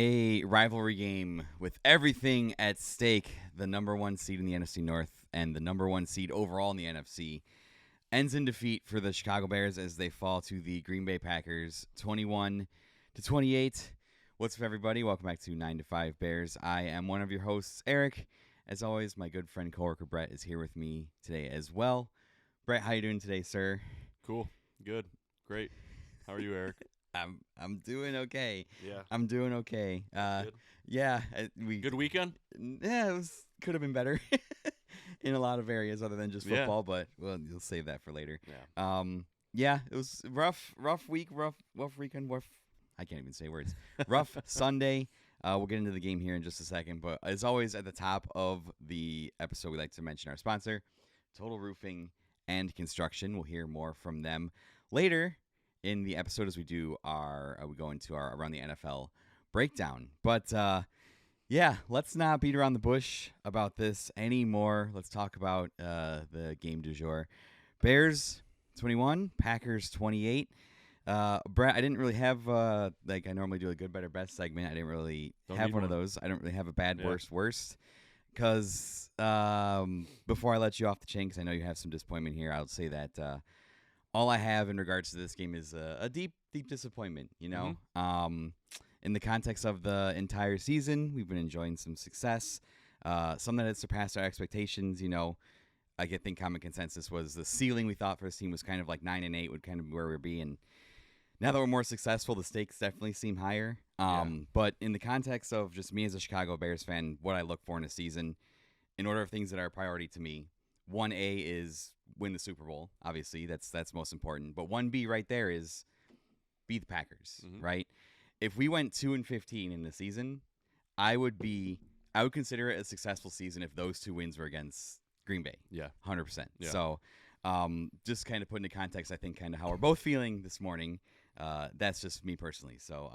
A rivalry game with everything at stake. The number one seed in the NFC North and the number one seed overall in the NFC ends in defeat for the Chicago Bears as they fall to the Green Bay Packers 21-28. What's up, everybody? Welcome back to 9 to 5 Bears. I am one of your hosts, Eric. As always, my good friend, coworker Brett is here with me today as well. Brett, how you doing today, sir? Cool. Good. Great. How are you, Eric? I'm doing okay. Yeah. I'm doing okay. Good. Yeah. Good weekend? Yeah, it could have been better in a lot of areas other than just football, but well, you'll save that for later. Yeah. Yeah, it was rough week, rough weekend, I can't even say words. Rough Sunday. We'll get into the game here in just a second, but as always, at the top of the episode, we like to mention our sponsor, Total Roofing and Construction. We'll hear more from them later in the episode as we do we go into our Around the NFL breakdown. But yeah, let's not beat around the bush about this anymore. Let's talk about the game du jour. Bears 21, Packers 28. Brett, I didn't really have like I normally do a good, better, best segment. I didn't really have one of those. I don't really have a bad, worst. Because before I let you off the chain, because I know you have some disappointment here, I'll say that all I have in regards to this game is a deep disappointment. You know, in the context of the entire season, we've been enjoying some success, some that has surpassed our expectations. You know, I think common consensus was the ceiling we thought for this team was kind of like 9-8 would kind of be where we'd be, and now that we're more successful, the stakes definitely seem higher. But in the context of just me as a Chicago Bears fan, what I look for in a season, in order of things that are a priority to me, 1A is win the Super Bowl. Obviously, that's most important. But 1B right there is beat the Packers, right? If we went 2-15 in the season, I would consider it a successful season if those two wins were against Green Bay. Yeah. 100%. Yeah. So just kind of put into context, I think, kind of how we're both feeling this morning. That's just me personally. So,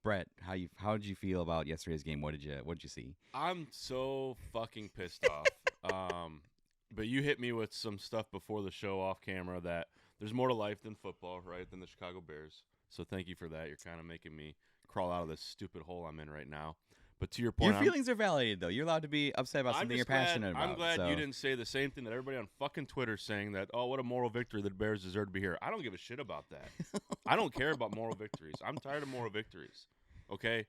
Brett, how did you feel about yesterday's game? What did you see? I'm so fucking pissed off. But you hit me with some stuff before the show off camera that there's more to life than football, right? Than the Chicago Bears. So thank you for that. You're kind of making me crawl out of this stupid hole I'm in right now. But to your point, your feelings are validated, though. You're allowed to be upset about something you're passionate about. I'm glad you didn't say the same thing that everybody on fucking Twitter saying that, oh, what a moral victory the Bears deserve to be here. I don't give a shit about that. I don't care about moral victories. I'm tired of moral victories. Okay?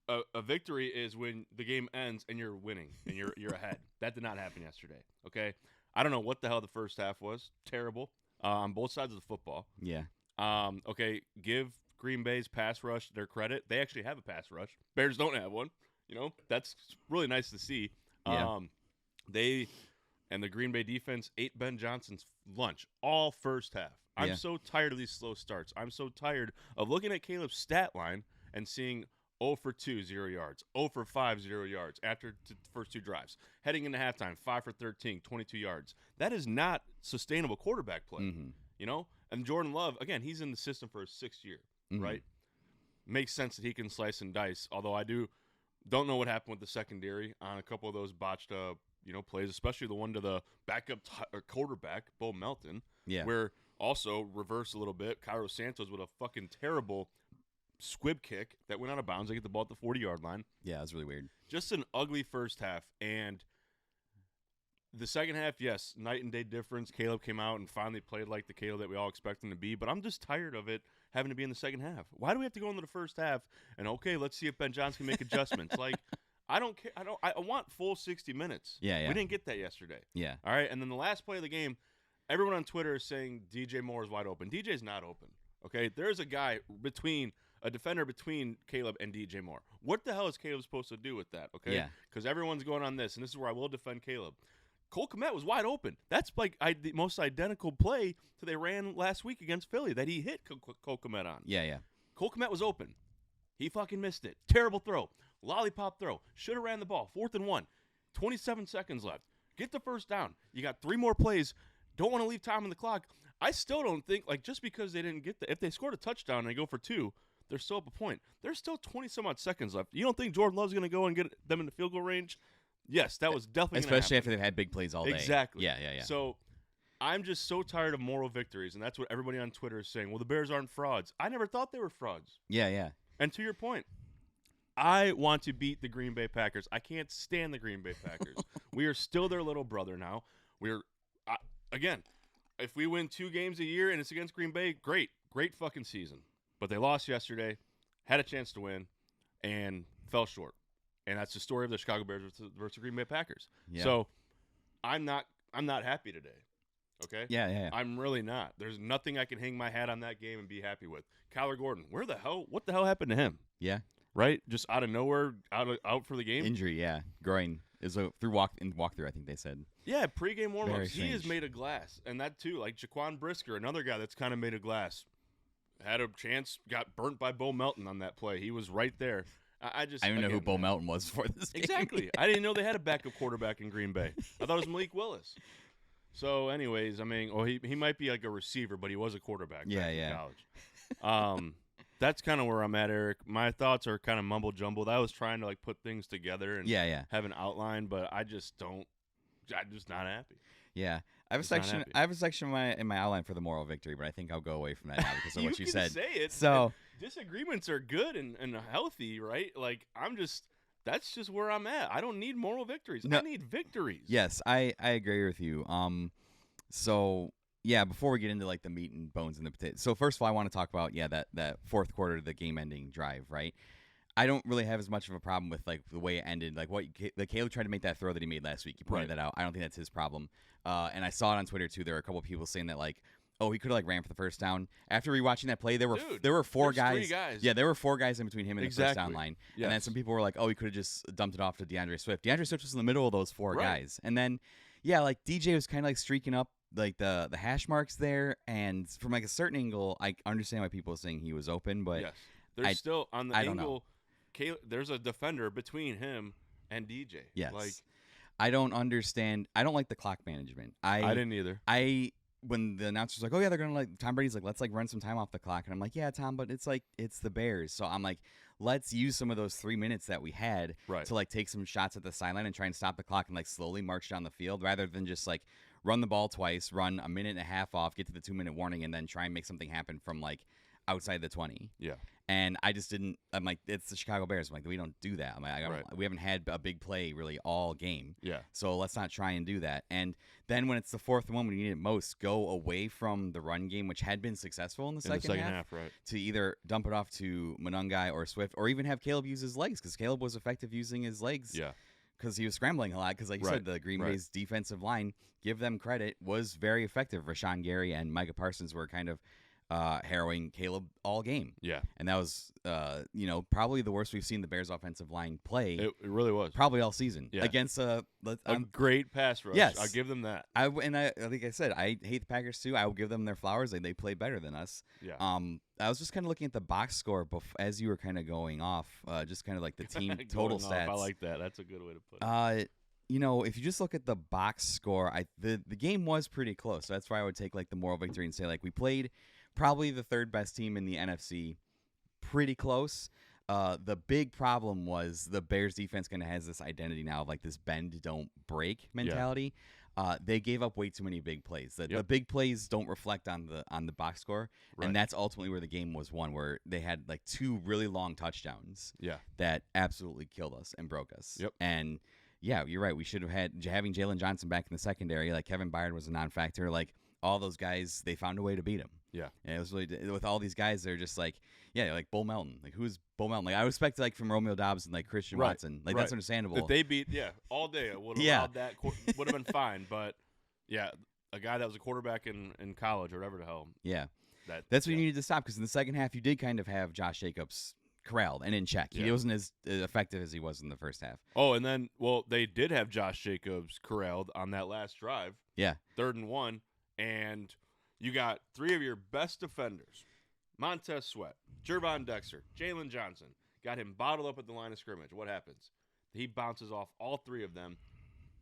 A victory is when the game ends and you're winning and you're ahead. That did not happen yesterday. Okay? I don't know what the hell the first half was. Terrible on both sides of the football. Yeah. Okay, give Green Bay's pass rush their credit. They actually have a pass rush. Bears don't have one. You know, that's really nice to see. Yeah. They and the Green Bay defense ate Ben Johnson's lunch all first half. I'm so tired of these slow starts. I'm so tired of looking at Caleb's stat line and seeing 0 for 2, 0 yards, 0 for 5, 0 yards after the first two drives. Heading into halftime, 5 for 13, 22 yards. That is not sustainable quarterback play. You know? And Jordan Love, again, he's in the system for his sixth year, right? Makes sense that he can slice and dice, although I don't know what happened with the secondary on a couple of those botched plays, especially the one to the backup quarterback, Bo Melton, where also reverse a little bit, Cairo Santos with a fucking terrible squib kick that went out of bounds. They get the ball at the 40-yard line. Yeah, it was really weird. Just an ugly first half, and the second half, yes, night and day difference. Caleb came out and finally played like the Caleb that we all expect him to be, but I'm just tired of it having to be in the second half. Why do we have to go into the first half and, okay, let's see if Ben Johnson can make adjustments? Like, I don't care. I want full 60 minutes. Yeah. We didn't get that yesterday. Yeah. All right, and then the last play of the game, everyone on Twitter is saying DJ Moore is wide open. DJ's not open, okay? There's a guy a defender between Caleb and DJ Moore. What the hell is Caleb supposed to do with that, okay? Yeah. Because everyone's going on this, and this is where I will defend Caleb. Cole Kmet was wide open. That's like the most identical play to they ran last week against Philly that he hit Cole Kmet on. Yeah. Cole Kmet was open. He fucking missed it. Terrible throw. Lollipop throw. Should have ran the ball. 4th and 1. 27 seconds left. Get the first down. You got 3 more plays. Don't want to leave time on the clock. I still don't think, like, just because they didn't get if they scored a touchdown and they go for 2, they're still up a point. There's still 20-some-odd seconds left. You don't think Jordan Love's going to go and get them in the field goal range? Yes, that was definitely especially after they've had big plays all day. Exactly. Yeah. So I'm just so tired of moral victories, and that's what everybody on Twitter is saying. Well, the Bears aren't frauds. I never thought they were frauds. Yeah. And to your point, I want to beat the Green Bay Packers. I can't stand the Green Bay Packers. We are still their little brother now. Again, if we win 2 games a year and it's against Green Bay, great fucking season. But they lost yesterday, had a chance to win, and fell short. And that's the story of the Chicago Bears versus the Green Bay Packers. Yeah. So I'm not happy today. Okay? Yeah. I'm really not. There's nothing I can hang my hat on that game and be happy with. Kyler Gordon, what the hell happened to him? Yeah. Right? Just out of nowhere, out for the game? Injury, yeah. Groin. Is through walkthrough, I think they said. Yeah, pregame warmups. Very He is strange. made of glass. And that too, like Jaquan Brisker, another guy that's kind of made of glass. Had a chance, got burnt by Bo Melton on that play. He was right there. I I don't know who Bo Melton was for this game. Exactly. I didn't know they had a backup quarterback in Green Bay. I thought it was Malik Willis. So, anyways, I mean, he might be like a receiver, but he was a quarterback back in college. That's kind of where I'm at, Eric. My thoughts are kind of mumble jumbled. I was trying to like put things together and have an outline, but I just don't. I'm just not happy. Yeah, I have a section. I have a section in my outline for the moral victory, but I think I'll go away from that now because of what you said. Say it. So disagreements are good and healthy, right? Like that's just where I'm at. I don't need moral victories. No, I need victories. Yes, I agree with you. So yeah, before we get into like the meat and bones and the potatoes. So first of all, I want to talk about that fourth quarter, the game-ending drive, right? I don't really have as much of a problem with like the way it ended. Like Caleb tried to make that throw that he made last week. You pointed that out. I don't think that's his problem. And I saw it on Twitter too. There were a couple of people saying that like, oh, he could have like ran for the first down. After rewatching that play, there were 4 guys. 3 guys. Yeah, there were 4 guys in between him and the first down line. Yes. And then some people were like, oh, he could have just dumped it off to DeAndre Swift. DeAndre Swift was in the middle of those 4 guys. And then yeah, like DJ was kind of like streaking up like the hash marks there, and from like a certain angle, I understand why people are saying he was open, but yes, there's still on the angle. There's a defender between him and DJ. Yes, like I don't understand. I don't like the clock management. I didn't either. When the announcer's like, oh yeah, they're gonna like Tom Brady's like, let's like run some time off the clock, and I'm like, yeah, Tom, but it's like it's the Bears, so I'm like, let's use some of those 3 minutes that we had to like take some shots at the sideline and try and stop the clock and like slowly march down the field rather than just like run the ball twice, run a minute and a half off, get to the 2-minute warning, and then try and make something happen from like outside the 20. Yeah. And I just didn't. I'm like, it's the Chicago Bears. I'm like, we don't do that. I'm like, we haven't had a big play really all game. Yeah. So let's not try and do that. And then when it's the fourth one, when you need it most, go away from the run game, which had been successful in the second half, right? To either dump it off to Monungai or Swift, or even have Caleb use his legs, because Caleb was effective using his legs. Yeah. Because he was scrambling a lot. Because like you said, the Green Bay's defensive line, give them credit, was very effective. Rashawn Gary and Micah Parsons were kind of harrowing Caleb all game. Yeah. And that was, probably the worst we've seen the Bears offensive line play. It really was. Probably all season. Yeah. Against a great pass rush. Yes. I'll give them that. Like I said, I hate the Packers too. I will give them their flowers. They play better than us. Yeah. I was just kind of looking at the box score as you were kind of going off, just kind of like the team total stats. I like that. That's a good way to put it. If you just look at the box score, the game was pretty close. So that's why I would take like the moral victory and say like we played probably the 3rd best team in the NFC, pretty close. The big problem was the Bears defense kind of has this identity now of like this bend don't break mentality. Yeah. They gave up way too many big plays. The big plays don't reflect on the box score, and that's ultimately where the game was won, where they had like 2 really long touchdowns. Yeah. That absolutely killed us and broke us. Yep. And yeah, you're right. We should have had having Jalen Johnson back in the secondary. Like Kevin Byard was a non-factor. Like all those guys, they found a way to beat him. Yeah. And it was really with all these guys. They're just like, like Bo Melton. Like who's Bo Melton? Like I would expect like from Romeo Dobbs and like Christian Watson. Like that's understandable. If they beat all day, it would have allowed that. Would have been fine. But yeah, a guy that was a quarterback in college or whatever the hell. Yeah. That's what you needed to stop, because in the second half you did kind of have Josh Jacobs corralled and in check. He wasn't as effective as he was in the first half. Oh, and then they did have Josh Jacobs corralled on that last drive. Yeah. 3rd and 1, and you got 3 of your best defenders, Montez Sweat, Jervon Dexter, Jalen Johnson, got him bottled up at the line of scrimmage. What happens? He bounces off all 3 of them,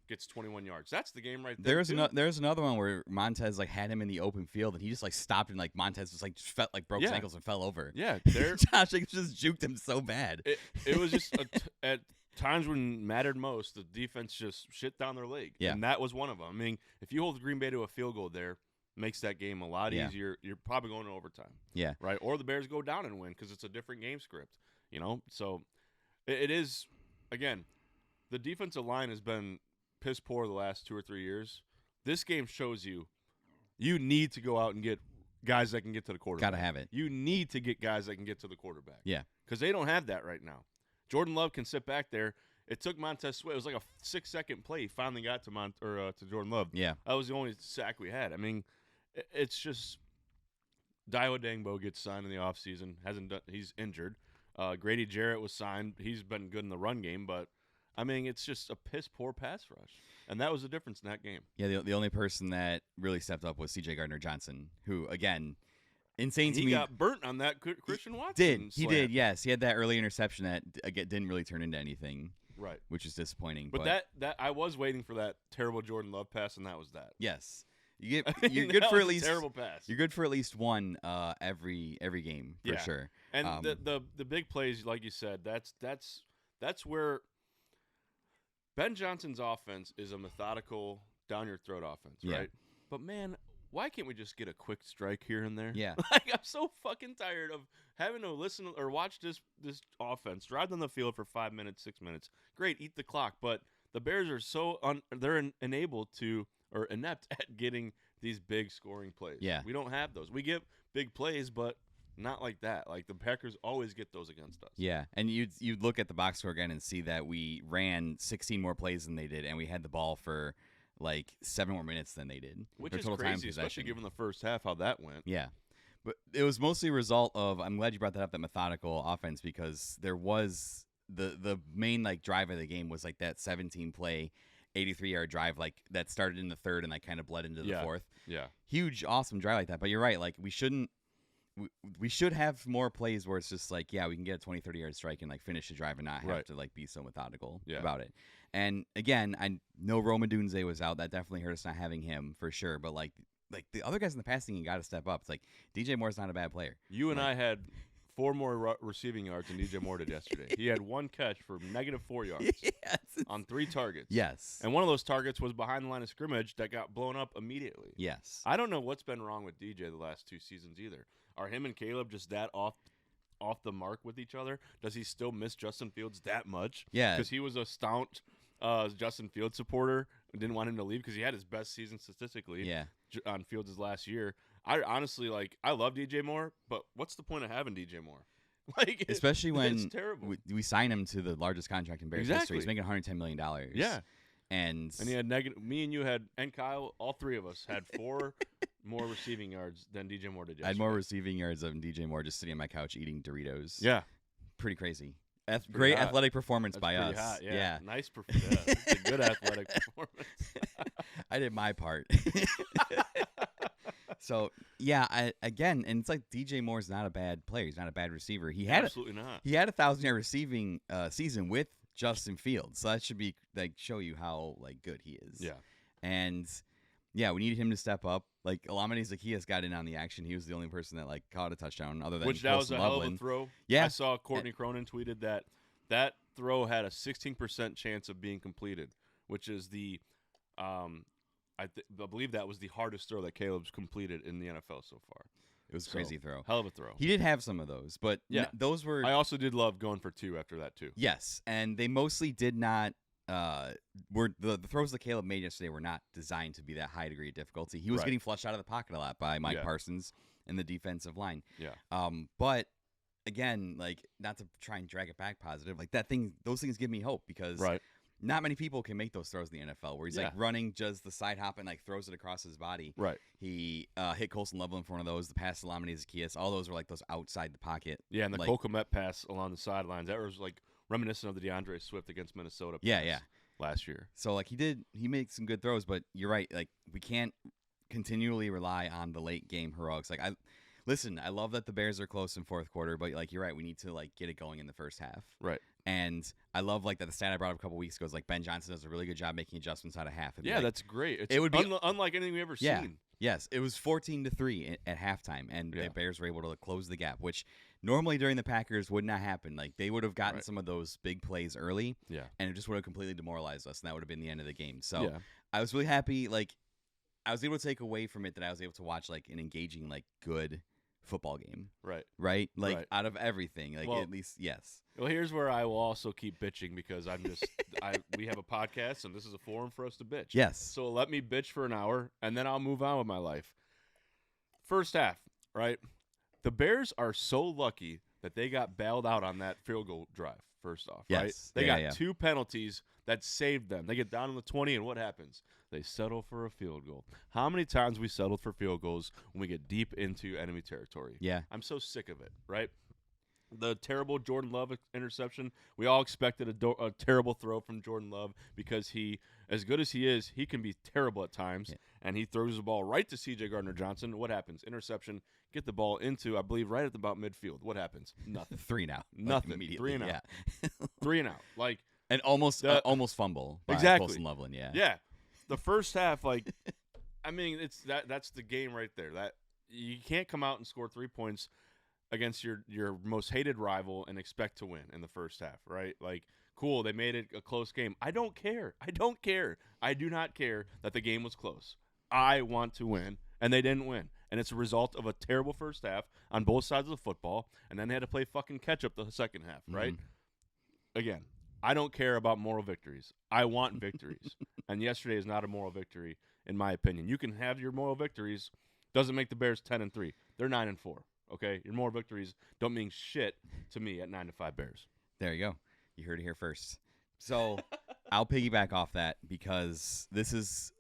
gets 21 yards. That's the game right there. There's another one where Montez like had him in the open field and he just like stopped, and like Montez just like broke his ankles and fell over. Yeah, Josh Jacobs just juked him so bad. It was just at times when it mattered most, the defense just shit down their leg. Yeah. And that was one of them. I mean, if you hold Green Bay to a field goal there, makes that game a lot easier. You're probably going to overtime. Yeah. Right? Or the Bears go down and win because it's a different game script. So It is, again, the defensive line has been piss poor the last 2 or 3 years. This game shows you need to go out and get guys that can get to the quarterback. Gotta have it. You need to get guys that can get to the quarterback. Yeah. Because they don't have that right now. Jordan Love can sit back there. It took Montez Sweat. It was like a 6-second play. He finally got to Jordan Love. Yeah. That was the only sack we had. I mean, it's just Dio Dangbo gets signed in the offseason. He's injured. Grady Jarrett was signed. He's been good in the run game, but I mean, it's just a piss poor pass rush, and that was the difference in that game. Yeah, the only person that really stepped up was C.J. Gardner-Johnson, who again, insane to me. He got burnt on that Christian Watson. He did. Yes, he had that early interception that again didn't really turn into anything. Right, which is disappointing. But that I was waiting for that terrible Jordan Love pass, and that was that. Yes. You're good for at least terrible pass. You're good for at least one every game for sure. And the big plays, like you said, that's where Ben Johnson's offense is a methodical down your throat offense, right? But man, why can't we just get a quick strike here and there? Yeah. Like, I'm so fucking tired of having to listen or watch this offense drive down the field for 5 minutes, 6 minutes. Great, eat the clock, but the Bears are so they're inept at getting these big scoring plays. Yeah. We don't have those. We get big plays, but not like that. Like, the Packers always get those against us. Yeah, and you'd look at the box score again and see that we ran 16 more plays than they did, and we had the ball for like 7 more minutes than they did. Which is crazy, especially given the first half, how that went. Yeah. But it was mostly a result of, I'm glad you brought that up, that methodical offense, because there was the main like drive of the game was like that 17-play, 83-yard drive like that started in the third and like kind of bled into the fourth. Yeah. Huge, awesome drive like that. But you're right, like we should have more plays where it's just like, yeah, we can get a 20, 30-yard strike and like finish the drive and not have to like be so methodical about it. And again, I know Rome Odunze was out. That definitely hurt us not having him for sure. But like the other guys in the passing game got to step up. It's like DJ Moore's not a bad player. You and I had 4 more receiving yards than DJ Moore did yesterday. He had 1 catch for -4 yards on 3 targets. Yes. And one of those targets was behind the line of scrimmage that got blown up immediately. Yes. I don't know what's been wrong with DJ the last 2 seasons either. Are him and Caleb just that off the mark with each other? Does he still miss Justin Fields that much? Yeah. Because he was a staunch Justin Fields supporter and didn't want him to leave because he had his best season statistically on Fields' last year. I honestly, I love DJ Moore, but what's the point of having DJ Moore? Like, especially when it's terrible. We sign him to the largest contract in Bears history. He's making $110 million. Yeah. And he had me and you had, and Kyle, all 3 of us had 4 more receiving yards than DJ Moore did yesterday. I had more receiving yards than DJ Moore just sitting on my couch eating Doritos. Yeah. Pretty crazy. Great athletic performance by us. Hot, yeah. Nice performance. It's a good athletic performance. I did my part. So, yeah, again, and it's like DJ Moore's not a bad player. He's not a bad receiver. Absolutely not. He had a 1,000-yard receiving season with Justin Fields. So that should be like show you how like good he is. Yeah. And yeah, we needed him to step up. Like Alameda Zaccheaus got in on the action. He was the only person that like caught a touchdown other than that was a hell of a throw. Yeah. I saw Courtney Cronin tweeted that throw had a 16% chance of being completed, which is the I believe that was the hardest throw that Caleb's completed in the NFL so far. It was a crazy throw. Hell of a throw. He did have some of those, but those were. I also did love going for 2 after that too. Yes, and they mostly did not. Were the throws that Caleb made yesterday were not designed to be that high degree of difficulty. He was getting flushed out of the pocket a lot by Mike Parsons and the defensive line. Yeah. But again, like not to try and drag it back positive, like those things give me hope because not many people can make those throws in the NFL where he's like running just the side hop and like throws it across his body. Right. He hit Colson Loveland for one of those. The pass to Lambeau Zaccheaus. All those were like those outside the pocket. Yeah, and the Cole Kmet pass along the sidelines. That was like reminiscent of the DeAndre Swift against Minnesota pass last year. So like he made some good throws, but you're right. Like we can't continually rely on the late game heroics. Like I love that the Bears are close in fourth quarter, but like you're right, we need to like get it going in the first half. Right. And I love like that the stat I brought up a couple weeks ago is like Ben Johnson does a really good job making adjustments out of half. Yeah, like, that's great. It would be unlike anything we've ever seen. Yes, it was 14-3 at halftime, and the Bears were able to close the gap, which normally during the Packers would not happen. Like they would have gotten some of those big plays early, and it just would have completely demoralized us, and that would have been the end of the game. So I was really happy. Like I was able to take away from it that I was able to watch like an engaging, like good football game. Right. Right? Like Right. out of everything, like Well, at least yes. Well, here's where I will also keep bitching because I'm just we have a podcast and this is a forum for us to bitch. Yes. So let me bitch for an hour and then I'll move on with my life. First half, right? The Bears are so lucky that they got bailed out on that field goal drive. First off, right? Yes. They Yeah, got 2 penalties that saved them. They get down on the 20 and what happens? They settle for a field goal. How many times we settled for field goals when we get deep into enemy territory? Yeah. I'm so sick of it, right? The terrible Jordan Love interception. We all expected a terrible throw from Jordan Love because he, as good as he is, he can be terrible at times. Yeah. And he throws the ball right to C.J. Gardner-Johnson. What happens? Interception. Get the ball into, I believe, right at about midfield. What happens? Nothing. 3 now. Nothing. Like, immediately. 3 and out. Yeah. 3 and out. Like And almost fumble by Exactly. Colson Loveland, yeah. Yeah. The first half, like, I mean, that's the game right there. That you can't come out and score 3 points against your most hated rival and expect to win in the first half, right? Like, cool, they made it a close game. I don't care. I do not care that the game was close. I want to win, and they didn't win. And it's a result of a terrible first half on both sides of the football, and then they had to play fucking catch-up the second half, right? Again, I don't care about moral victories. I want victories. And yesterday is not a moral victory, in my opinion. You can have your moral victories. Doesn't make the Bears 10-3. They're 9-4. Okay, your moral victories don't mean shit to me at 9-5 Bears. There you go. You heard it here first. So I'll piggyback off that because this is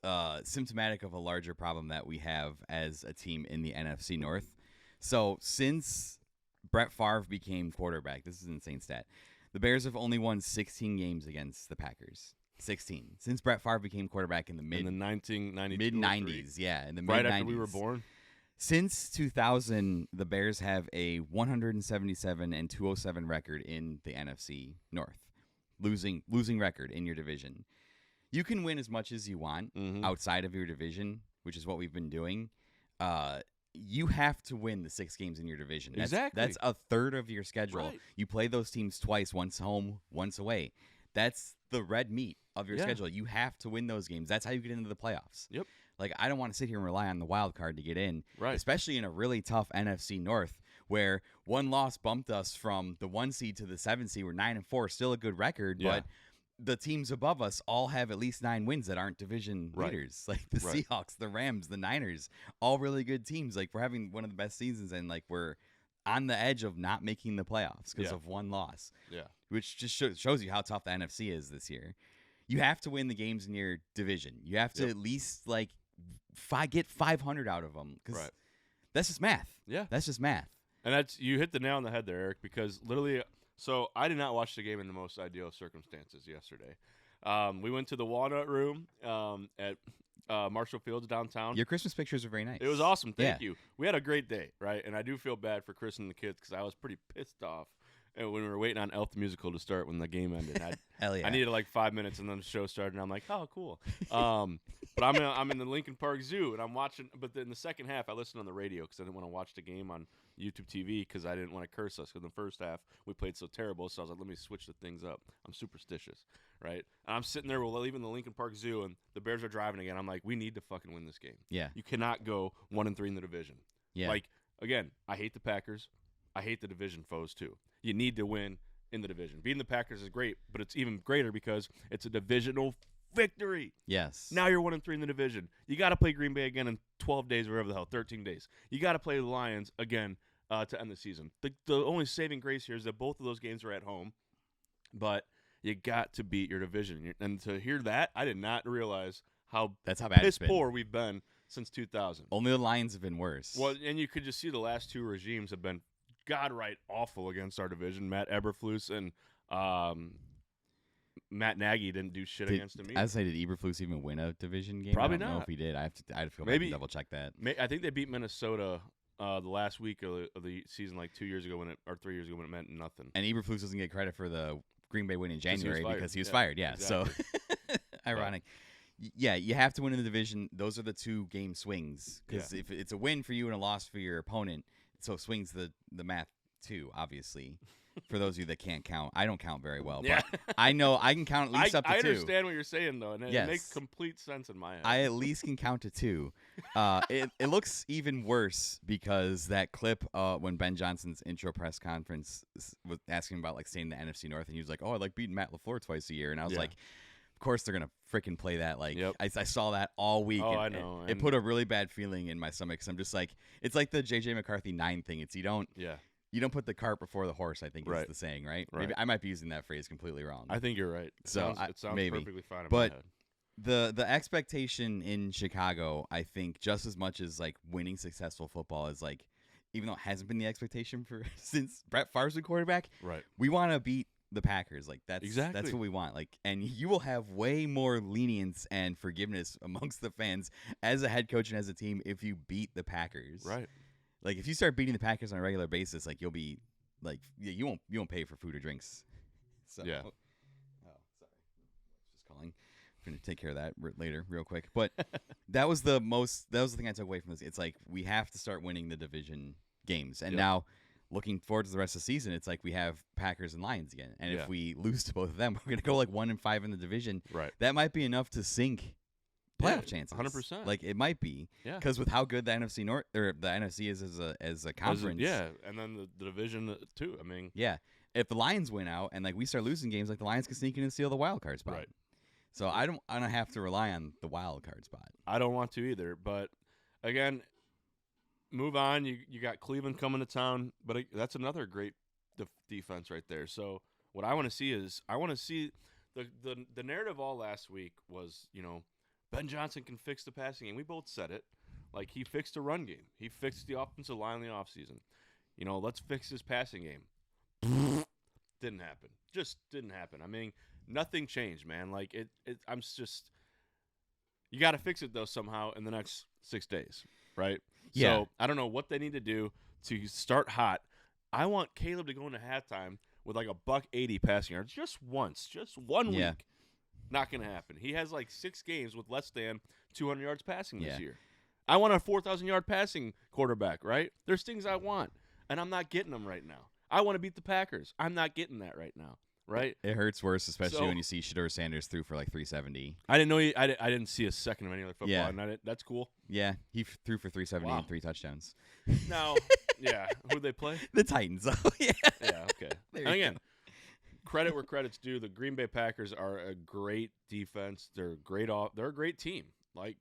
symptomatic of a larger problem that we have as a team in the NFC North. So since Brett Favre became quarterback, this is an insane stat. The Bears have only won 16 games against the Packers. 16 since Brett Favre became quarterback in the mid 1990s. Yeah, in the mid 90s. Right after we were born. Since 2000, the Bears have a 177 and 207 record in the NFC North, losing record in your division. You can win as much as you want outside of your division, which is what we've been doing. You have to win the 6 games in your division. That's a third of your schedule. Right. You play those teams twice, once home, once away. That's the red meat of your schedule. You have to win those games. That's how you get into the playoffs. Yep. Like, I don't want to sit here and rely on the wild card to get in, right? Especially in a really tough NFC North where one loss bumped us from the 1 seed to the 7 seed. We're 9-4, still a good record, but the teams above us all have at least 9 wins that aren't division leaders. Like the Seahawks, the Rams, the Niners, all really good teams. Like, we're having one of the best seasons, and like we're on the edge of not making the playoffs because of one loss. Yeah, which just shows you how tough the NFC is this year. You have to win the games in your division. You have to at least like get 500 out of them because that's just math. Yeah, that's just math. And you hit the nail on the head there, Eric, because literally, so I did not watch the game in the most ideal circumstances yesterday. We went to the Walnut Room at Marshall Fields downtown. Your Christmas pictures are very nice. It was awesome. Thank you. We had a great day, right? And I do feel bad for Chris and the kids because I was pretty pissed off when we were waiting on Elf the Musical to start when the game ended. Hell yeah. I needed like 5 minutes, and then the show started, and I'm like, oh, cool. But I'm in the Lincoln Park Zoo, and I'm watching. But in the second half, I listened on the radio because I didn't want to watch the game on YouTube TV because I didn't want to curse us. Because in the first half, we played so terrible, so I was like, let me switch the things up. I'm superstitious, right? And I'm sitting there, we're leaving the Lincoln Park Zoo, and the Bears are driving again. I'm like, we need to fucking win this game. Yeah. You cannot go 1-3 in the division. Yeah. Like, again, I hate the Packers. I hate the division foes, too. You need to win in the division. Beating the Packers is great, but it's even greater because it's a divisional victory. Yes. Now you're 1-3 in the division. You got to play Green Bay again in 12 days, wherever the hell, 13 days. You got to play the Lions again to end the season. The only saving grace here is that both of those games are at home, but you got to beat your division. And to hear that, I did not realize how bad piss poor we've been since 2000. Only the Lions have been worse. Well, and you could just see the last 2 regimes have been God-right awful against our division. Matt Eberflus and Matt Nagy didn't do shit against him either. I was say, did Eberflus even win a division game? Probably I don't not. know if he did. I'd feel Maybe double check that. I think they beat Minnesota the last week of the season, like 2 years ago or 3 years ago when it meant nothing. And Eberflus doesn't get credit for the Green Bay win in January because he was fired. Yeah, exactly. So ironic. Yeah, you have to win in the division. Those are the 2 game swings because if it's a win for you and a loss for your opponent, so swings the math too, obviously. For those of you that can't count, I don't count very well, Yeah. but I know I can count at least up to I two. understand what you're saying, though, and Yes. it makes complete sense in my head. I at least can count to two. It looks even worse because that clip when Ben Johnson's intro press conference was asking about like staying in the NFC North, and he was like, "Oh, I like beating Matt LaFleur twice a year," and I was Yeah. like, "Of course they're gonna freaking play that." Like, Yep. I saw that all week. Oh, and I know. It put a really bad feeling in my stomach because I'm just like, it's like the JJ McCarthy 9 thing. It's you don't put the cart before the horse, I think is the saying, right? Maybe I might be using that phrase completely wrong. I think you're right. It sounds maybe. perfectly fine in But my head. the expectation in Chicago, I think, just as much as like winning successful football is like, even though it hasn't been the expectation for since Brett Favre's the quarterback, Right. we want to beat the Packers. Like that's Exactly. what we want. Like, and you will have way more lenience and forgiveness amongst the fans as a head coach and as a team if you beat the Packers. Right. Like if you start beating the Packers on a regular basis, like you'll be like you won't pay for food or drinks. So Yeah. Oh, sorry. Just calling. I'm gonna take care of that later, real quick. But that was the thing I took away from this. It's like we have to start winning the division games, and now looking forward to the rest of the season, it's like we have Packers and Lions again. And if we lose to both of them, we're gonna go like 1-5 in the division. Right. That might be enough to sink playoff chances. 100%. Like it might be. Yeah. Because with how good the NFC North or the NFC is as a conference. And then the division too. I mean. Yeah. If the Lions win out and like we start losing games, like the Lions can sneak in and steal the wild card spot. Right. So I don't have to rely on the wild card spot. I don't want to either. But again, move on. You got Cleveland coming to town, but that's another great defense right there. So what I want to see is the narrative all last week was, Ben Johnson can fix the passing game. We both said it. Like he fixed the run game. He fixed the offensive line in the offseason. Let's fix his passing game. Didn't happen. Just didn't happen. I mean, nothing changed, man. Like I'm just you got to fix it though somehow in the next 6 days, right? Yeah. So I don't know what they need to do to start hot. I want Caleb to go into halftime with like a $180 passing yards just once, just 1 week. Not gonna happen. He has like 6 games with less than 200 yards passing this year. I want a 4,000-yard passing quarterback, right? There's things I want, and I'm not getting them right now. I want to beat the Packers. I'm not getting that right now, right? It hurts worse, especially when you see Shedeur Sanders threw for like 370. I didn't know. I didn't see a second of any other football. Yeah. And that's cool. Yeah, he threw for 370 and 3 touchdowns. Now, who'd they play? The Titans. Yeah. Yeah, okay. And again, credit where credit's due. The Green Bay Packers are a great defense. They're a great team. Like,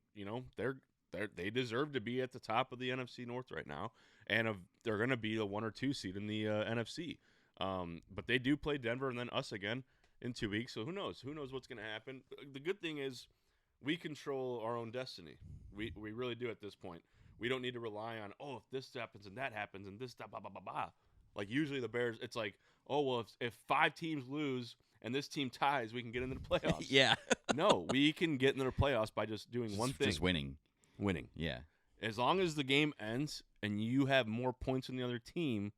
they deserve to be at the top of the NFC North right now, and they're going to be the 1 or 2 seed in the NFC. But they do play Denver and then us again in 2 weeks. So who knows? Who knows what's going to happen? The good thing is we control our own destiny. We really do at this point. We don't need to rely on, if this happens and that happens and this, blah, blah, blah, blah. Like usually the Bears, it's like, if 5 teams lose and this team ties, we can get into the playoffs. Yeah. No, we can get into the playoffs by just doing one thing. Just winning. Winning. Yeah. As long as the game ends and you have more points than the other team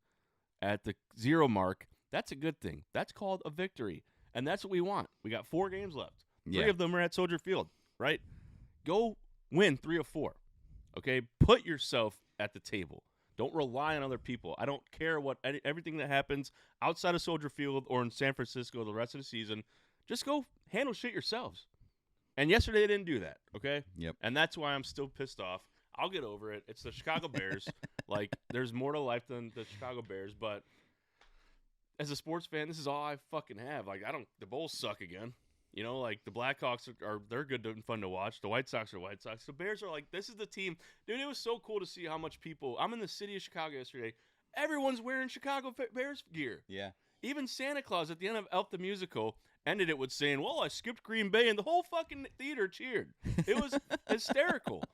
at the 0 mark, that's a good thing. That's called a victory. And that's what we want. We got 4 games left. 3 of them are at Soldier Field, right? Go win 3 of 4. Okay? Put yourself at the table. Don't rely on other people. I don't care what everything that happens outside of Soldier Field or in San Francisco the rest of the season. Just go handle shit yourselves. And yesterday they didn't do that, okay? Yep. And that's why I'm still pissed off. I'll get over it. It's the Chicago Bears. Like, there's more to life than the Chicago Bears. But as a sports fan, this is all I fucking have. Like, the Bulls suck again. Like the Blackhawks they're good and fun to watch. The White Sox are White Sox. The Bears are like, this is the team. Dude, it was so cool to see how much people. I'm in the city of Chicago yesterday. Everyone's wearing Chicago Bears gear. Yeah. Even Santa Claus at the end of Elf the Musical ended it with saying, well, I skipped Green Bay, and the whole fucking theater cheered. It was hysterical.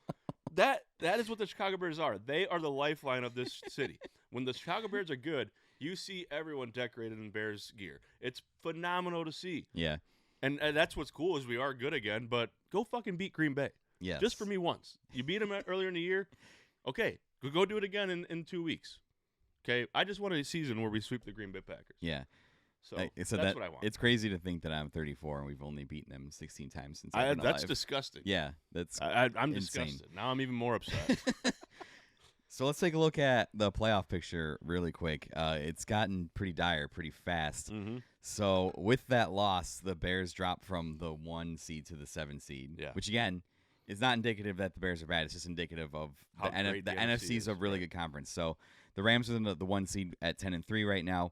That is what the Chicago Bears are. They are the lifeline of this city. When the Chicago Bears are good, you see everyone decorated in Bears gear. It's phenomenal to see. Yeah. And that's what's cool is we are good again, but go fucking beat Green Bay. Yes. Just for me once. You beat them earlier in the year. Okay, go do it again in 2 weeks. Okay, I just want a season where we sweep the Green Bay Packers. Yeah. So that's what I want. It's crazy to think that I'm 34 and we've only beaten them 16 times since I've been alive. That's disgusting. Yeah, that's I'm insane. disgusted. Now I'm even more upset. So let's take a look at the playoff picture really quick. It's gotten pretty dire pretty fast. Mm-hmm. So with that loss, the Bears dropped from the 1 seed to the 7 seed, which again is not indicative that the Bears are bad. It's just indicative of How the great the NFC is a really right. good conference. So the Rams are the 1 seed at 10-3 right now.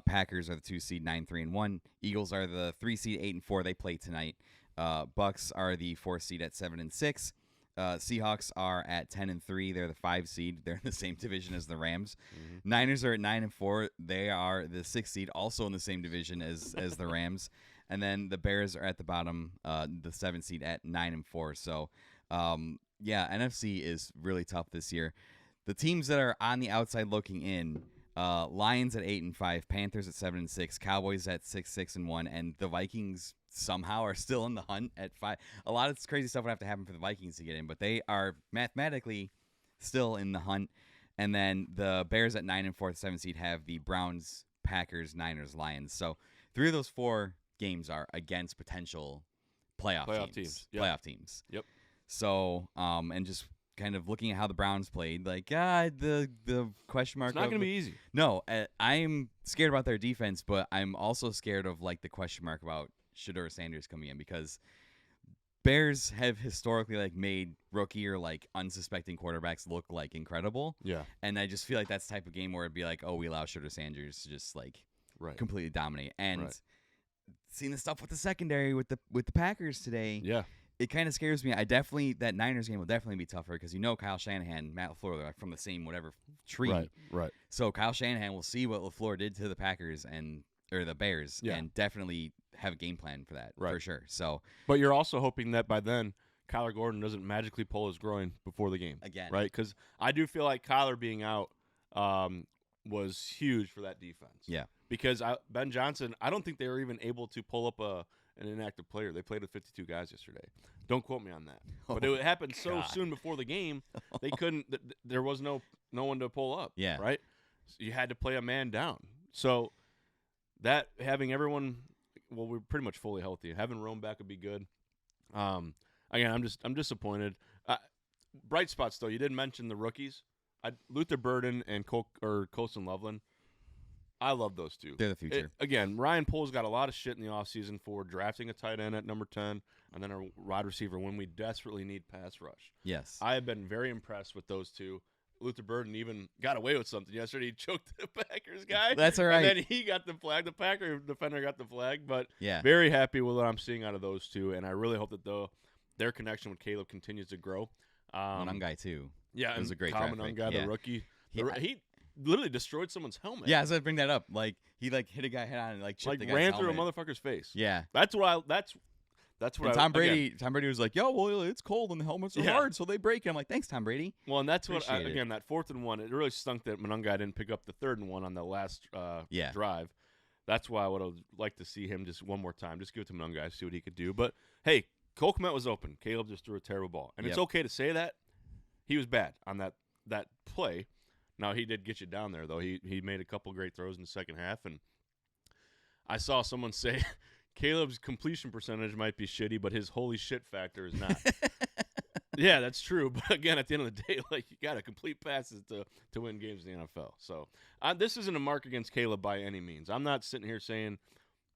Packers are the 2 seed 9-3-1. Eagles are the 3 seed 8-4. They play tonight. Bucks are the 4 seed at 7-6. Seahawks are at 10-3. They're the 5 seed. They're in the same division as the Rams. Mm-hmm. Niners are at 9-4. They are the 6th seed, also in the same division as the Rams. And then the Bears are at the bottom, the 7th seed at 9-4. So, NFC is really tough this year. The teams that are on the outside looking in, Lions at 8-5, Panthers at 7-6, Cowboys at 6-6-1, and the Vikings somehow are still in the hunt at 5. A lot of crazy stuff would have to happen for the Vikings to get in, but they are mathematically still in the hunt. And then the Bears at 9-4, 7th seed, have the Browns, Packers, Niners, Lions. So 3 of those 4 games are against potential playoff teams. Yep. Playoff teams. Yep. So, and just kind of looking at how the Browns played, like the question mark. It's not going to be easy. No, I'm scared about their defense, but I'm also scared of like the question mark about Shedeur Sanders coming in, because Bears have historically like made rookie or like unsuspecting quarterbacks look like incredible. Yeah. And I just feel like that's the type of game where it'd be like, oh, we allow Shedeur Sanders to just like completely dominate. And seeing the stuff with the secondary with the Packers today. Yeah. It kind of scares me. That Niners game will definitely be tougher because Kyle Shanahan, Matt LaFleur, they're like from the same whatever tree. Right. So Kyle Shanahan will see what LaFleur did to the Packers or the Bears, and definitely have a game plan for that for sure. So, but you're also hoping that by then Kyler Gordon doesn't magically pull his groin before the game again, right? Because I do feel like Kyler being out was huge for that defense. Yeah, because Ben Johnson, I don't think they were even able to pull up an inactive player. They played with 52 guys yesterday. Don't quote me on that. But it happened so soon before the game, they couldn't. There was no one to pull up. Yeah. Right. So you had to play a man down. So that having everyone, we're pretty much fully healthy. Having Rome back would be good. Again, I'm disappointed. Bright spots though. You didn't mention the rookies. Luther Burden and Colson Loveland. I love those two. They're the future. Again, Ryan Poles got a lot of shit in the offseason for drafting a tight end at number 10 and then a wide receiver when we desperately need pass rush. Yes. I have been very impressed with those two. Luther Burden even got away with something yesterday. He choked the Packers guy. That's all right. And then he got the flag. The Packer defender got the flag. But yeah, very happy with what I'm seeing out of those two. And I really hope that their connection with Caleb continues to grow. Mungai too. Yeah, it was a great draft pick. The rookie. He literally destroyed someone's helmet. Yeah, so I bring that up. Like he hit a guy head on and chipped the guy's ran helmet. through a motherfucker's face. Yeah, that's what. And Tom Brady was like, "Yo, well, it's cold and the helmets are hard, so they break." I'm like, "Thanks, Tom Brady." Well, and that's what again that 4th and 1. It really stunk that Mungai didn't pick up the 3rd and 1 on the last drive. That's why I would have liked to see him just one more time, just give it to Mungai, see what he could do. But hey, Cole Kmet was open. Caleb just threw a terrible ball, and it's okay to say that he was bad on that play. Now, he did get you down there, though. He made a couple great throws in the second half, and I saw someone say Caleb's completion percentage might be shitty, but his holy shit factor is not. Yeah, that's true. But, again, at the end of the day, you got to complete passes to win games in the NFL. So, this isn't a mark against Caleb by any means. I'm not sitting here saying,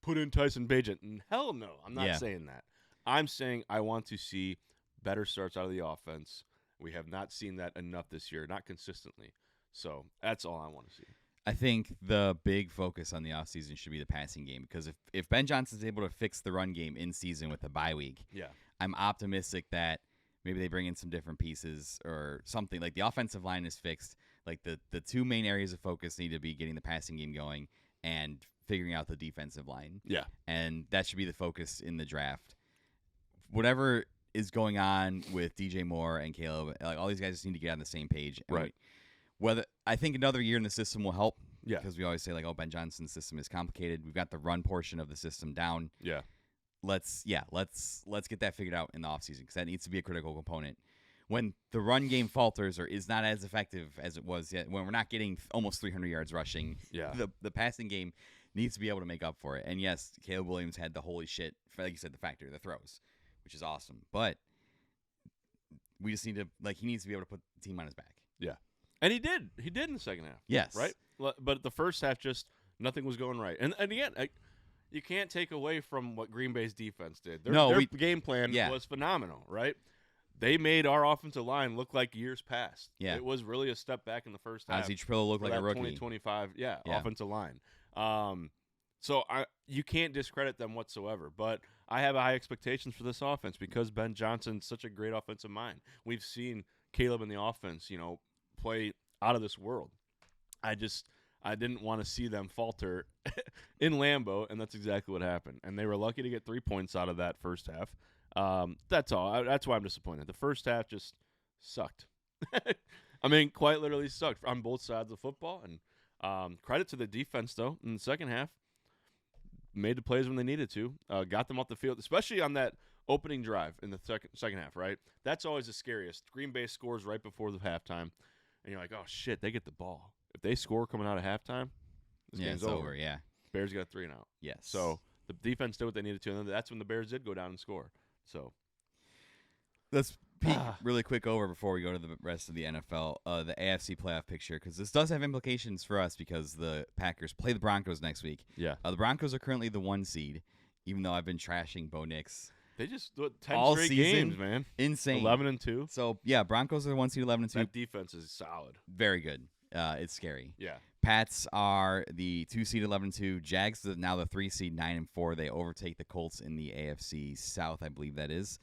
put in Tyson Bagent. Hell no, I'm not saying that. I'm saying I want to see better starts out of the offense. We have not seen that enough this year, not consistently. So that's all I want to see. I think the big focus on the offseason should be the passing game, because if Ben Johnson's able to fix the run game in season with a bye week, I'm optimistic that maybe they bring in some different pieces or something. Like the offensive line is fixed. Like the 2 main areas of focus need to be getting the passing game going and figuring out the defensive line. Yeah. And that should be the focus in the draft. Whatever is going on with DJ Moore and Caleb, like all these guys just need to get on the same page. Right. Whether I think another year in the system will help. Yeah. Because we always say, like, oh, Ben Johnson's system is complicated. We've got the run portion of the system down. Yeah. Let's get that figured out in the offseason, because that needs to be a critical component. When the run game falters or is not as effective as it was yet, when we're not getting almost 300 yards rushing, the passing game needs to be able to make up for it. And yes, Caleb Williams had the holy shit, like you said, the factor, the throws, which is awesome. But we just need to, he needs to be able to put the team on his back. Yeah. And he did. He did in the second half. Yes. Right? But the first half, just nothing was going right. And again, you can't take away from what Green Bay's defense did. Their game plan was phenomenal, right? They made our offensive line look like years past. Yeah. It was really a step back in the first half. Ozzie Tripillo looked like a rookie. 2025, offensive line. So you can't discredit them whatsoever. But I have high expectations for this offense because Ben Johnson's such a great offensive mind. We've seen Caleb in the offense, play out of this world. I didn't want to see them falter in Lambeau, and that's exactly what happened. And they were lucky to get 3 points out of that first half. That's all. That's why I'm disappointed. The first half just sucked. I mean, quite literally sucked on both sides of football. And credit to the defense, though, in the second half. Made the plays when they needed to. Got them off the field, especially on that opening drive in the second half, right? That's always the scariest. Green Bay scores right before the halftime, and you're like, oh, shit, they get the ball. If they score coming out of halftime, this game's over. Yeah. Bears got 3 and out. Yes. So the defense did what they needed to, and then that's when the Bears did go down and score. So let's peek really quick over before we go to the rest of the NFL, the AFC playoff picture, because this does have implications for us because the Packers play the Broncos next week. Yeah. The Broncos are currently the 1 seed, even though I've been trashing Bo Nix. They just 10 all straight season, games, man. Insane. 11-2. So, yeah, Broncos are the 1 seed, 11-2. That defense is solid. Very good. It's scary. Yeah. Pats are the 2 seed, 11-2. Jags are now the 3 seed, 9-4. They overtake the Colts in the AFC South, I believe that is.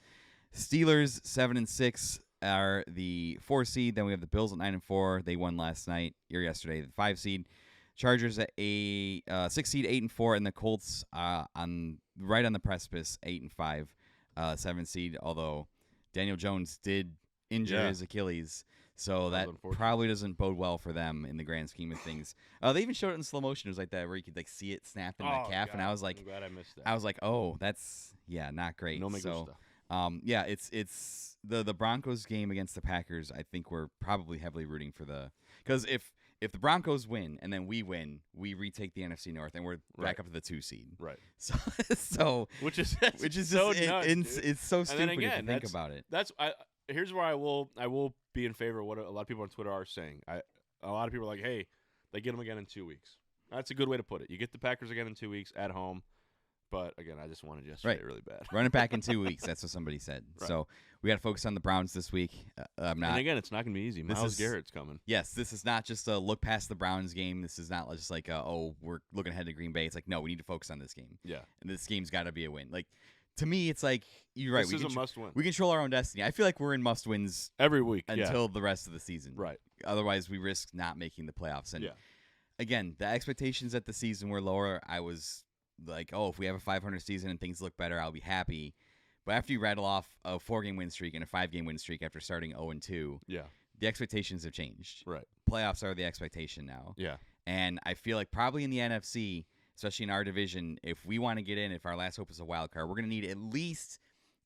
Steelers 7-6 are the 4 seed. Then we have the Bills at 9-4. They won last night or yesterday, the 5 seed. Chargers at a 6 seed, 8-4, and the Colts right on the precipice, 8-5, 7 seed. Although Daniel Jones did injure his Achilles, so that probably doesn't bode well for them in the grand scheme of things. They even showed it in slow motion. It was like that where you could see it snap in the calf, and I was like, I'm glad I missed that. I was like, oh, that's not great. No me so. gusta. It's the Broncos game against the Packers. I think we're probably heavily rooting for because if the Broncos win and then we win, we retake the NFC North and we're back up to the 2 seed. Right. So which is so nuts, it's so stupid again, if you think about it. Here's where I will be in favor of what a lot of people on Twitter are saying. A lot of people are like, hey, they get them again in 2 weeks. That's a good way to put it. You get the Packers again in 2 weeks at home. But, again, I just wanted yesterday really bad. Run it back in 2 weeks. That's what somebody said. Right. So we got to focus on the Browns this week. And, again, it's not going to be easy. Myles Garrett's coming. Yes, this is not just a look past the Browns game. This is not just like, we're looking ahead to Green Bay. It's like, no, we need to focus on this game. Yeah. And this game's got to be a win. Like, to me, it's like, you're right. This is a must-win. We control our own destiny. I feel like we're in must-wins every week until the rest of the season. Right. Otherwise, we risk not making the playoffs. And, again, the expectations at the season were lower. I was like, if we have a 500 season and things look better, I'll be happy. But after you rattle off a 4-game win streak and a 5-game win streak after starting 0-2, the expectations have changed. Right. Playoffs are the expectation now. Yeah. And I feel like probably in the NFC, especially in our division, if we want to get in, if our last hope is a wild card, we're going to need at least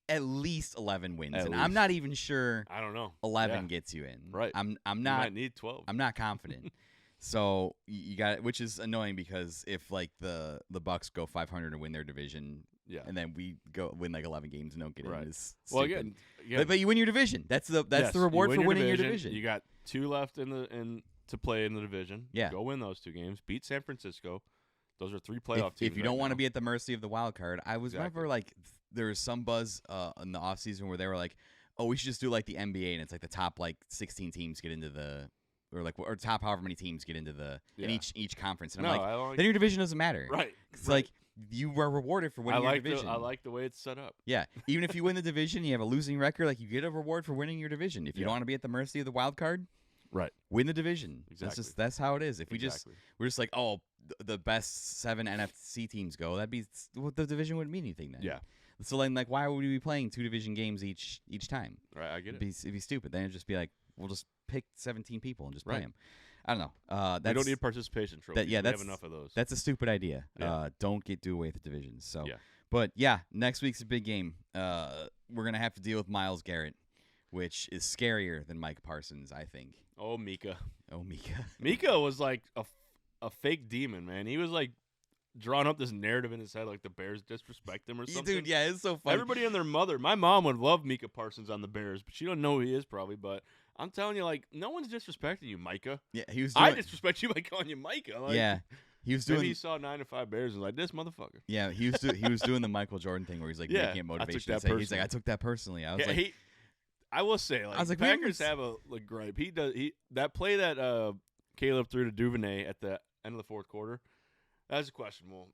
11 wins. I'm not even sure. I don't know. 11 gets you in. Right. I'm not. You might need 12. I'm not confident. So you got, which is annoying because if like the Bucks go 500 and win their division, and then we go win like 11 games and don't get in, it's stupid. Well, again, but you win your division. That's the reward for winning your division. You got 2 left to play in the division. Yeah, go win those 2 games. Beat San Francisco. Those are 3 playoff teams. If you don't want to be at the mercy of the wild card, I was remember like there was some buzz in the offseason where they were like, oh, we should just do like the NBA and it's like the top like 16 teams get into the. Or top however many teams get into in each conference. And I'm like, then your division doesn't matter. Right. It's like you were rewarded for winning your division. I like the way it's set up. Yeah. Even if you win the division, you have a losing record, like you get a reward for winning your division. If you don't want to be at the mercy of the wild card, win the division. Exactly. That's how it is. If we're just like, the best 7 NFC teams go, the division wouldn't mean anything then. Yeah. So then like why would we be playing 2 division games each time? Right, I get it. It'd be stupid. Then it'd just be like, we'll just pick 17 people and just play them. I don't know. We don't need participation trophies. We have enough of those. That's a stupid idea. Don't do away with the divisions. So, yeah. But next week's a big game. We're gonna have to deal with Myles Garrett, which is scarier than Mike Parsons, I think. Oh, Mika. Mika. Mika was like a fake demon, man. He was like drawn up this narrative in his head like the Bears disrespect him or something. Dude, yeah, it's so funny. Everybody and their mother. My mom would love Micah Parsons on the Bears, but she don't know who he is probably. But I'm telling you, like, no one's disrespecting you, Micah. Yeah, he was. I disrespect you by calling you Micah. Like, yeah, he was doing. Maybe he saw 9 to 5 Bears and was like, this motherfucker. Yeah, he was doing the Michael Jordan thing where he's like making it motivation. He's like, I took that personally. I was like, I will say, like, I was like, Packers have a gripe. That play that Caleb threw to Duvernay at the end of the fourth quarter. That's questionable.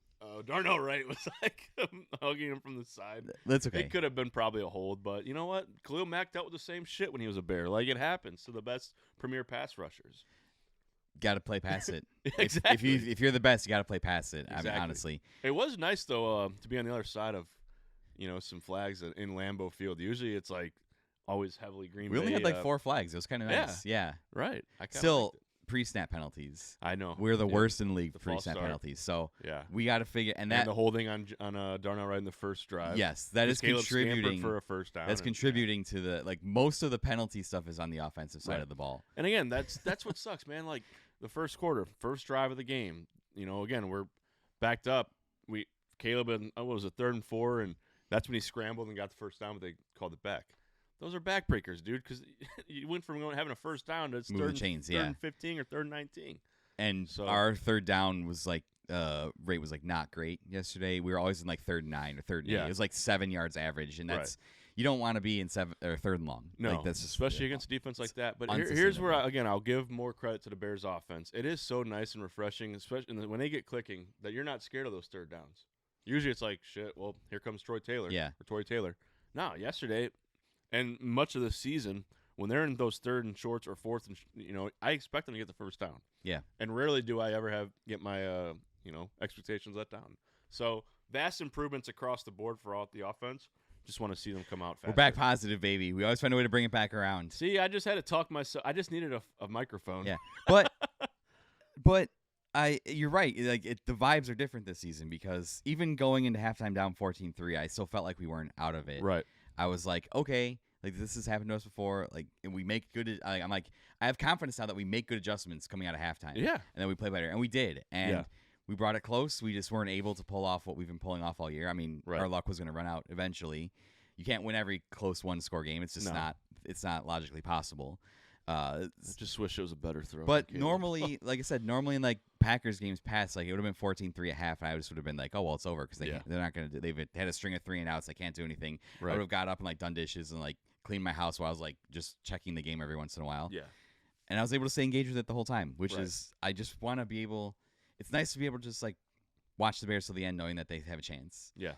Darnell Wright was like hugging him from the side. That's okay. It could have been probably a hold, but you know what? Khalil Mack dealt with the same shit when he was a Bear. Like, it happens to the best premier pass rushers. Got to play past it. Exactly. If you're the best, you got to play past it. Exactly. I mean, honestly, it was nice though to be on the other side of, some flags in Lambeau Field. Usually it's like always heavily Green Bay. We only had like 4 flags. It was kind of nice. Yeah. Right. Still. Pre-snap penalties. I know We're the worst in the league the pre-snap penalties. So yeah, we got to figure and the holding on Darnell Wright in the first drive. Yes, that is Caleb contributing for a first down. That's contributing to the most of the penalty stuff is on the offensive side of the ball. And again, that's what sucks, man. Like the first quarter, first drive of the game. Again, we're backed up. Caleb and what was it, 3rd and 4, and that's when he scrambled and got the first down, but they called it back. Those are backbreakers, dude, because you went from having a first down to third and 15 or 3rd and 19. And so our 3rd down was like rate was like not great yesterday. We were always in like 3rd and 9 or 3rd and 8. It was like 7 yards average, and that's you don't want to be in 7 or 3rd and long. No, like, that's just, especially against a defense like that. But here's where I'll give more credit to the Bears offense. It is so nice and refreshing, especially when they get clicking, that you're not scared of those 3rd downs. Usually it's like, shit, well, here comes Troy Taylor. Yeah. Or Tory Taylor. No, yesterday. And much of the season, when they're in those 3rd and shorts or 4th, and I expect them to get the first down. Yeah. And rarely do I ever get my expectations let down. So vast improvements across the board for all the offense. Just want to see them come out faster. We're back positive, baby. We always find a way to bring it back around. See, I just had to talk myself. I just needed a microphone. Yeah, but you're right. Like the vibes are different this season because even going into halftime down 14-3, I still felt like we weren't out of it. Right. I was like, okay, like this has happened to us before. Like, and we make good. I'm like, I have confidence now that we make good adjustments coming out of halftime. Yeah, and then we play better, and we did, and we brought it close. We just weren't able to pull off what we've been pulling off all year. I mean, our luck was going to run out eventually. You can't win every close 1-score game. It's just not. It's not logically possible. I just wish it was a better throw. But normally, like I said, in like Packers games past, like it would have been 14-3 at half, and I just would have been like, oh well, it's over because they're not going to. They've had a string of 3 and outs. They can't do anything. Right. I would have got up and like done dishes and like cleaned my house while I was like just checking the game every once in a while. Yeah. And I was able to stay engaged with it the whole time, which is I just want to be able. It's nice to be able to just like watch the Bears till the end, knowing that they have a chance. Yeah.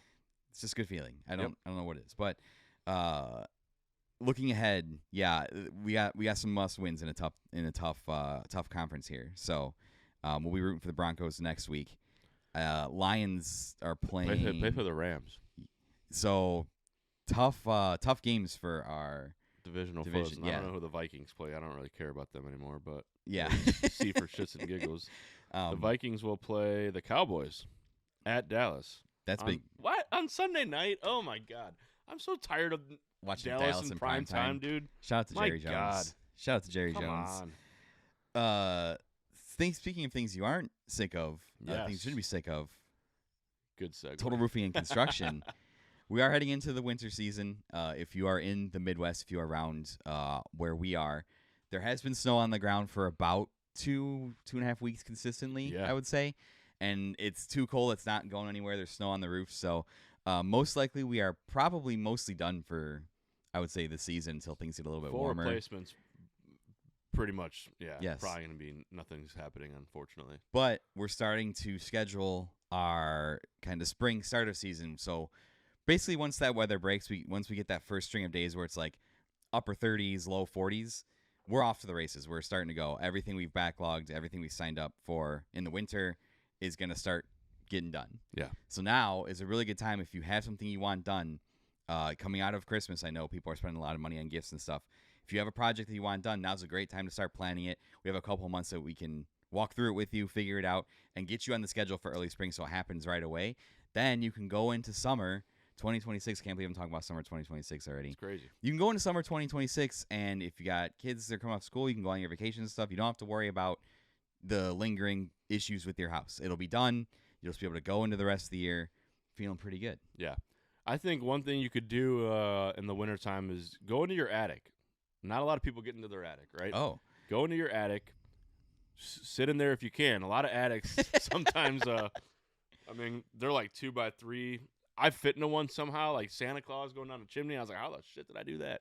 It's just a good feeling. I don't know what it is, but. Looking ahead, we got some must wins in a tough conference here. So we'll be rooting for the Broncos next week. Lions are playing. Play for the Rams. So tough games for our division. Yeah. I don't know who the Vikings play. I don't really care about them anymore. But yeah, see for shits and giggles. The Vikings will play the Cowboys at Dallas. That's big. What on Sunday night? Oh my God. I'm so tired of watching Dallas in prime time, dude. Shout out to Jerry Jones. God. Shout out to Jerry Jones. On. Speaking of things you aren't sick of, things you shouldn't be sick of. Good segue. Total Roofing and Construction. We are heading into the winter season. If you are in the Midwest, if you are around where we are, there has been snow on the ground for about 2.5 weeks consistently, I would say. And it's too cold. It's not going anywhere. There's snow on the roof. So most likely we are probably mostly done for, I would say, the season until things get a little bit warmer. Replacements, pretty much, Yes. Probably going to be nothing's happening, unfortunately. But we're starting to schedule our kind of spring start of season. So basically once that weather breaks, once we get that first string of days where it's like upper 30s, low 40s, we're off to the races. We're starting to go. Everything we've backlogged, everything we signed up for in the winter is going to start getting done. Yeah. So now is a really good time if you have something you want done coming out of Christmas. I know people are spending a lot of money on gifts and stuff. If you have a project that you want done, now's a great time to start planning it. We have a couple months that we can walk through it with you, figure it out, and get you on the schedule for early spring so it happens right away. Then you can go into summer 2026. Can't believe I'm talking about summer 2026 already. It's crazy. You can go into summer 2026, and if you got kids that are coming off school, you can go on your vacations and stuff. You don't have to worry about the lingering issues with your house. It'll be done. you'll just be able to go into the rest of the year feeling pretty good. Yeah. I think one thing you could do in the wintertime is go into your attic. Not a lot of people get into their attic, right? Oh. Go into your attic. Sit in there if you can. A lot of attics sometimes, they're like 2x3. I fit into one somehow, like Santa Claus going down the chimney. I was like, how the shit did I do that?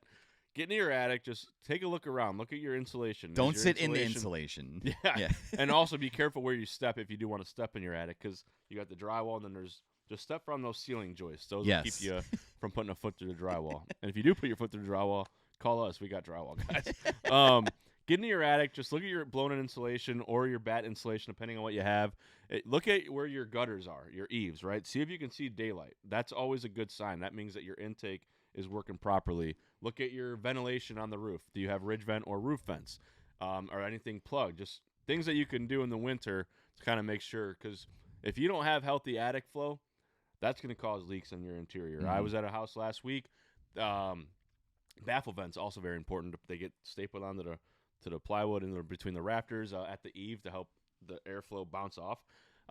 Get into your attic. Just take a look around. Look at your insulation. Don't sit in the insulation. Yeah. And also be careful where you step if you do want to step in your attic, because you got the drywall, and then there's just step from those ceiling joists. Those will keep you from putting a foot through the drywall. And if you do put your foot through the drywall, call us. We got drywall, guys. Get into your attic. Just look at your blown-in insulation or your bat insulation, depending on what you have. Look at where your gutters are, your eaves, right? See if you can see daylight. That's always a good sign. That means that your intake is working properly. Look at your ventilation on the roof. Do you have ridge vent or roof vents or anything plugged? Just things that you can do in the winter to kind of make sure, because if you don't have healthy attic flow, that's going to cause leaks in your interior. Mm-hmm. I was at a house last week. Baffle vents also very important. They get stapled onto the plywood and between the rafters at the eave to help the airflow bounce off.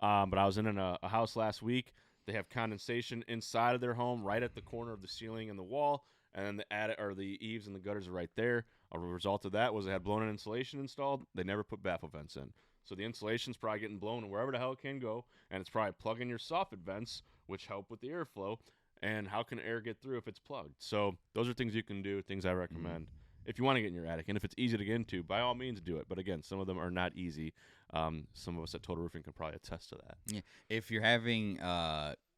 But I was in a house last week. They have condensation inside of their home, right at the corner of the ceiling and the wall, and then the attic or the eaves and the gutters are right there. A result of that was they had blown-in insulation installed. They never put baffle vents in, so the insulation's probably getting blown wherever the hell it can go, and it's probably plugging your soffit vents, which help with the airflow. And how can air get through if it's plugged? So those are things you can do, things I recommend. If you want to get in your attic, and if it's easy to get into, by all means do it. But again, some of them are not easy. Some of us at Total Roofing can probably attest to that. Yeah. If you're having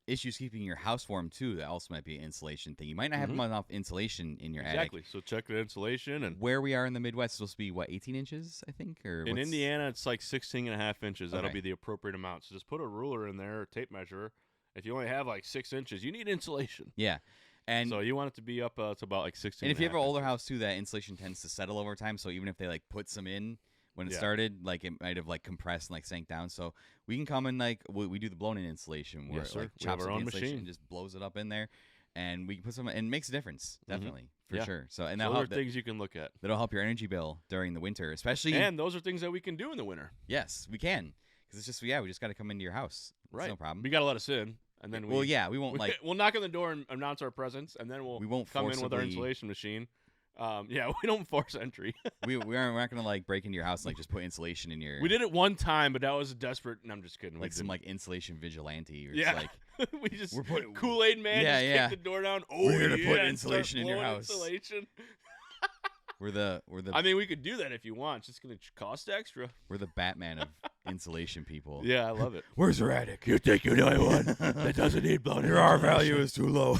issues keeping your house warm too, that also might be an insulation thing. You might not have enough insulation in your attic. Exactly. So check the insulation. And where we are in the Midwest, it's supposed to be, 18 inches, I think? Or in Indiana, it's like 16.5 inches. That'll Okay. be the appropriate amount. So just put a ruler in there, or tape measure. If you only have like 6 inches, you need insulation. Yeah. And so you want it to be up to about like 16. And if you have an older house too, that insulation tends to settle over time. So even if they put some in when it started, it might have compressed and sank down. So we can come in we do the blown in insulation where Yes, sir. it We have chops our up the own insulation machine. and just blows it up in there, and we can put some, and it makes a difference definitely for Yeah. sure. So and those are things you can look at. that'll help your energy bill during the winter, especially. And those are things that we can do in the winter. Yes, we can, because it's just we just got to come into your house. It's Right. no problem. You got to let us in. And then we won't we'll knock on the door and announce our presence, and then we won't come in with our forcibly- insulation machine. We don't force entry. we're not gonna break into your house and just put insulation in your. We did it one time, but that was desperate. And I'm just kidding. Some insulation vigilante. Or Yeah. It's we just we're putting Kool-Aid man just kicked the door down. Oh, we're here to put and insulation start in your blowing house. Insulation. We're the. I mean, we could do that if you want. It's just gonna cost extra. We're the Batman of insulation people. Yeah, I love it. Where's your attic? You think you know one that doesn't need blown Your R value is too low.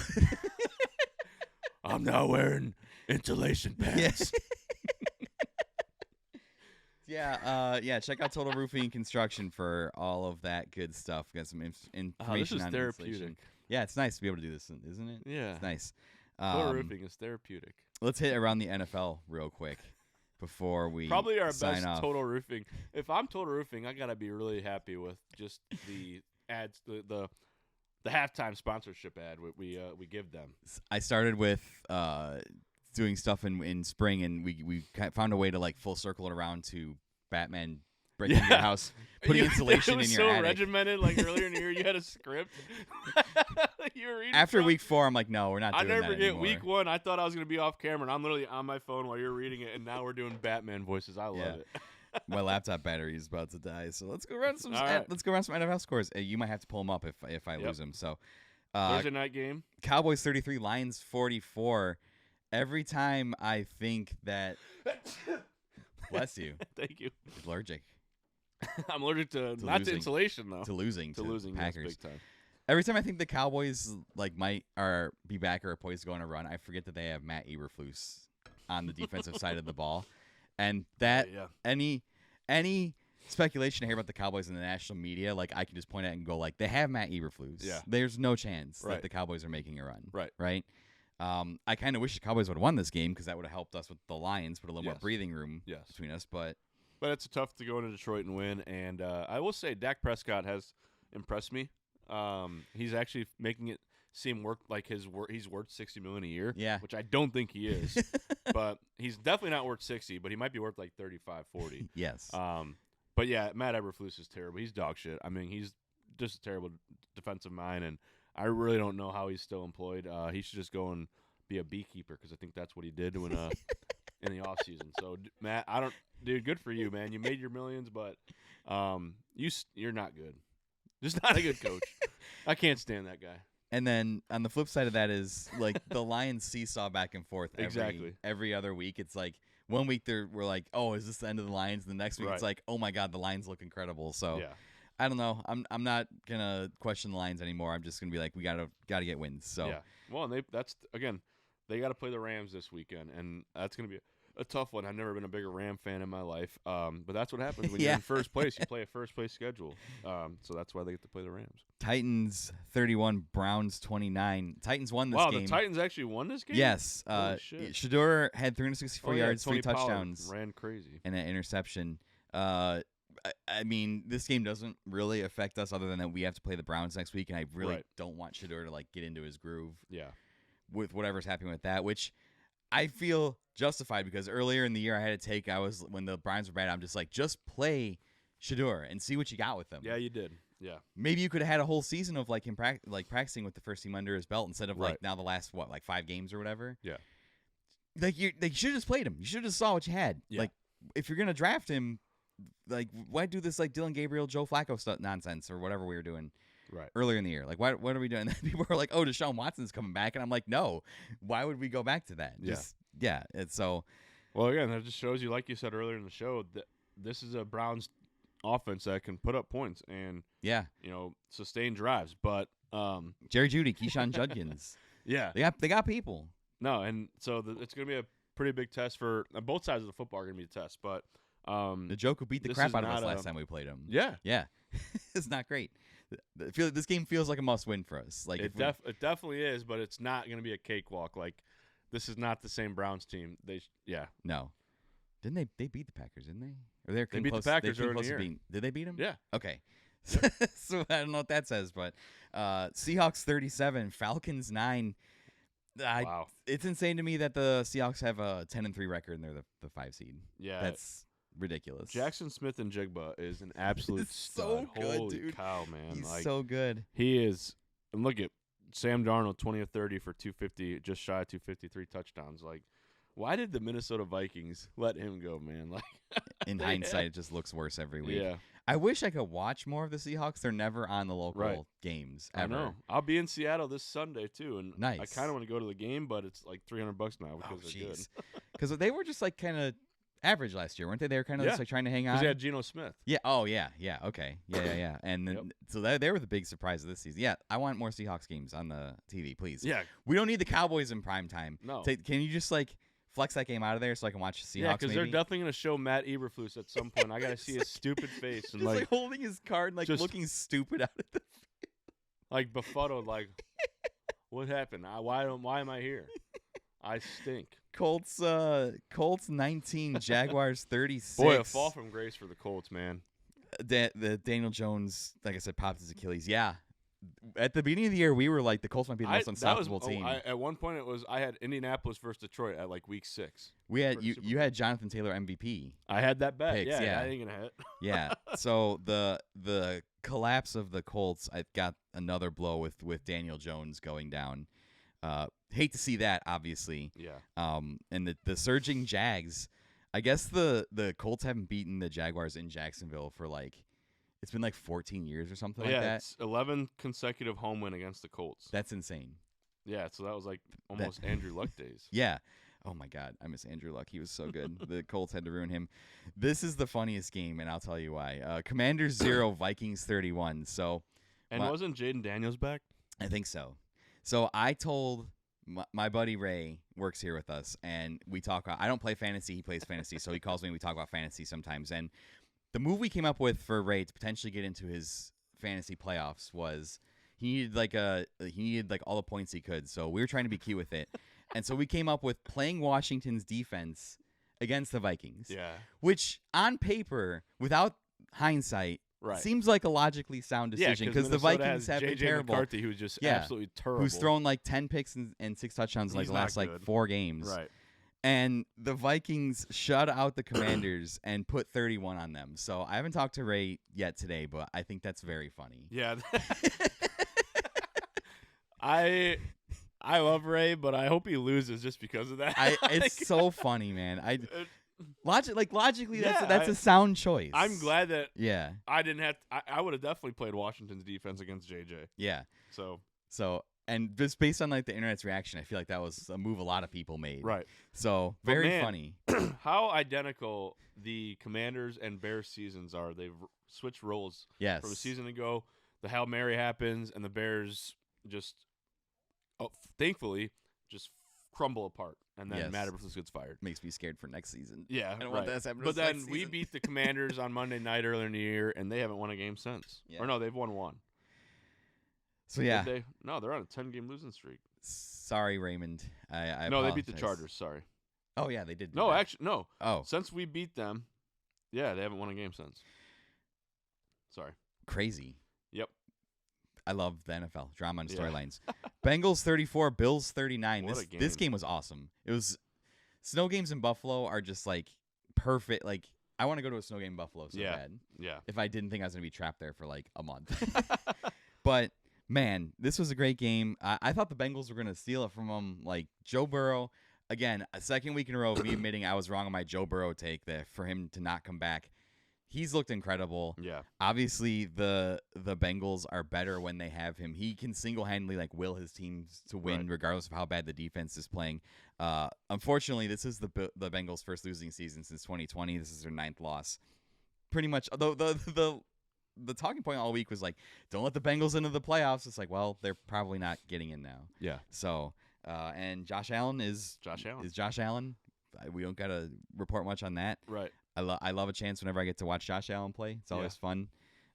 I'm not wearing insulation pants. Yeah. Check out Total Roofing and Construction for all of that good stuff. Got some information This is on therapeutic. insulation. Yeah, it's nice to be able to do this, isn't it? Yeah. It's nice. Total Roofing is therapeutic. Let's hit around the NFL real quick before we probably our sign best off. Total Roofing. If I'm Total Roofing, I gotta be really happy with just the ads, the halftime sponsorship ad we give them. I started with doing stuff in spring, and we found a way to full circle it around to Batman breaking your house, putting insulation it was in your so attic. regimented. Earlier in the year, you had a script. You were reading After from. week 4, I'm like, no, we're not I doing never that forget anymore. week 1. I thought I was gonna be off camera, and I'm literally on my phone while you're reading it, and now we're doing Batman voices. I love it. My laptop battery is about to die, so let's go run some. All right. Let's go run some NFL scores. You might have to pull them up if I lose them. So, Thursday night game. Cowboys 33, Lions 44. Every time I think that, bless you, Thank you. allergic I'm allergic to not losing. to insulation though. to losing To to losing yes, Packers. big time. Every time I think the Cowboys might be back or are poised to go on a run, I forget that they have Matt Eberflus on the defensive side of the ball, and that Yeah. any speculation I hear about the Cowboys in the national media, I can just point at it and go they have Matt Eberflus. Yeah. There's no chance Right. that the Cowboys are making a run. Right. Right. I kind of wish the Cowboys would have won this game because that would have helped us with the Lions, put a little more Yes. breathing room Yes. between us. But it's tough to go into Detroit and win. And I will say Dak Prescott has impressed me. He's actually making it seem he's worth $60 million a year. Yeah. Which I don't think he is. But he's definitely not worth 60, but he might be worth 35, 40. yes, But yeah, Matt Eberflus is terrible. He's dog shit. I mean, he's just a terrible defensive mind, and I really don't know how he's still employed. He should just go and be a beekeeper because I think that's what he did when in the off season. So Matt, dude, good for you, man. You made your millions, but you're not good. Just not a good coach. I can't stand that guy. And then on the flip side of that is like the Lions seesaw back and forth every other week. It's like 1 week we're like, oh, is this the end of the Lions? And the next week it's like, oh my God, the Lions look incredible. So I don't know. I'm not gonna question the Lions anymore. I'm just gonna be like, we gotta get wins. So well, and they got to play the Rams this weekend, and that's gonna be a tough one. I've never been a bigger Ram fan in my life, but that's what happens when you're in first place. You play a first place schedule, so that's why they get to play the Rams. Titans 31, Browns 29. Titans won this game. Wow, the Titans actually won this game? Yes. Shedeur had 364 yards, Tony 3 touchdowns. Pollard ran crazy. And an interception. I mean, this game doesn't really affect us other than that we have to play the Browns next week, and I really don't want Shedeur to like get into his groove with whatever's happening with that, which I feel justified because earlier in the year I had to take when the Browns were bad, I'm just like, just play Shedeur and see what you got with him. Yeah, you did. Yeah. Maybe you could have had a whole season of like him practicing with the first team under his belt instead of like now the last 5 games or whatever. Yeah. Like you should have just played him. You should have just saw what you had. Yeah. Like if you're gonna draft him, like why do this like Dylan Gabriel, Joe Flacco stuff nonsense or whatever we were doing earlier in the year? Like what are we doing? And then people are like, oh, Deshaun Watson's coming back, and I'm like, no, why would we go back to that? It's so. Well, again, that just shows you, like you said earlier in the show, that this is a Browns offense that can put up points and sustain drives. But Jerry Jeudy, Keyshawn Judkins, they got people. No, and so it's going to be a pretty big test for both sides of the football. Are going to be a test, but the Njoku beat the crap out of us last time we played him. Yeah, it's not great. This game feels like a must-win for us. Like it definitely is, but it's not going to be a cakewalk. Like this is not the same Browns team. No. Didn't they beat the Packers? Didn't they? Or they beat the Packers earlier in the year. Did they beat them? Yeah. Okay. So I don't know what that says, but Seahawks 37, Falcons 9. Wow. It's insane to me that the Seahawks have a 10-3 record and they're the 5 seed. Yeah. That's ridiculous. Jackson Smith-Njigba is an absolute stud. So good, Holy dude. cow, man. He's so good. He is. And look at Sam Darnold, 20 of 30 for 250, just shy of 253 touchdowns. Like, why did the Minnesota Vikings let him go, man? Like, in hindsight, it just looks worse every week. Yeah. I wish I could watch more of the Seahawks. They're never on the local games ever. I know. I'll be in Seattle this Sunday too, and nice. I kind of want to go to the game, but it's like $300 now because they're good. Because they were just like kind of average last year, weren't they? They were kind of just like trying to hang on. Because they had Geno Smith. Yeah. Oh yeah. Yeah. Okay. Yeah. And then, so they were the big surprise of this season. Yeah. I want more Seahawks games on the TV, please. Yeah. We don't need the Cowboys in prime time. No. Can you just like flex that game out of there so I can watch the Seahawks? Yeah, because they're definitely going to show Matt Eberflus at some point. I got to see his stupid face and just like holding his card and like just looking stupid out of the field. Like befuddled, like what happened? Why am I here? I stink. Colts 19, Jaguars 36. Boy, a fall from grace for the Colts, man. The Daniel Jones, like I said, popped his Achilles. Yeah. At the beginning of the year, we were like the Colts might be the most unstoppable team. At one point, I had Indianapolis versus Detroit at like week 6. We had you had Jonathan Taylor MVP. I had that bet. Picks, yeah, I ain't gonna hit. Yeah. So the collapse of the Colts, I got another blow with Daniel Jones going down. Hate to see that, obviously. Yeah. And the surging Jags. I guess the Colts haven't beaten the Jaguars in Jacksonville for like. It's been like 14 years or something like that. Yeah, it's 11 consecutive home win against the Colts. That's insane. Yeah, so that was like almost Andrew Luck days. Yeah. Oh, my God. I miss Andrew Luck. He was so good. The Colts had to ruin him. This is the funniest game, and I'll tell you why. Commanders 0, Vikings 31. So, and wasn't Jaden Daniels back? I think so. So I told my buddy Ray works here with us, and we talk. I don't play fantasy. He plays fantasy, so he calls me and we talk about fantasy sometimes. And the move we came up with for Ray to potentially get into his fantasy playoffs was he needed all the points he could. So we were trying to be cute with it. And so we came up with playing Washington's defense against the Vikings. Yeah. Which on paper, without hindsight, seems like a logically sound decision because the Vikings have been terrible. McCarthy, who's just absolutely terrible. Who's thrown like 10 picks and 6 touchdowns in like the last like 4 games. Right. And the Vikings shut out the Commanders and put 31 on them. So I haven't talked to Ray yet today, but I think that's very funny. Yeah. I love Ray, but I hope he loses just because of that. It's so funny, man. Logically, Yeah, that's a sound choice. I'm glad that Yeah. I didn't have. I would have definitely played Washington's defense against JJ. Yeah. So and just based on like the internet's reaction, I feel like that was a move a lot of people made. right. So But very man, funny. How identical the Commanders and Bears seasons are. They've switched roles Yes. from a season ago. The Hail Mary happens, and the Bears just, thankfully, just crumble apart. And then Yes. Matt Eberflus gets fired. Makes me scared for next season. Yeah, I don't right. want that to happen to But us then next we season. beat the Commanders on Monday night earlier in the year, and they haven't won a game since. Yeah. Or no, they've won one. So yeah. Did they? No, they're on a 10-game losing streak. Sorry, Raymond. I No, they beat the apologize. Chargers. Sorry. Oh yeah, they did. do No, that. actually, no. Oh, Since we beat them, yeah, they haven't won a game since. Sorry. crazy. Yep. I love the NFL drama and Yeah. storylines. Bengals 34, Bills 39. What a This game. game was awesome. It was snow games in Buffalo are just like perfect. Like I want to go to a snow game in Buffalo so Yeah. bad. Yeah. If I didn't think I was gonna be trapped there for like a month. But man, this was a great game. I thought the Bengals were gonna steal it from them. Like Joe Burrow, again, a second week in a row of me admitting I was wrong on my Joe Burrow take there for him to not come back. He's looked incredible. Yeah. Obviously, the Bengals are better when they have him. He can single-handedly like will his teams to win, Right. regardless of how bad the defense is playing. Unfortunately, this is the Bengals' first losing season since 2020. This is their 9th loss. Pretty much, the talking point all week was like, don't let the Bengals into the playoffs. It's like, well, they're probably not getting in now. Yeah. So, and Josh Allen is Josh Allen. We don't got to report much on that. Right. I love a chance whenever I get to watch Josh Allen play. It's always fun.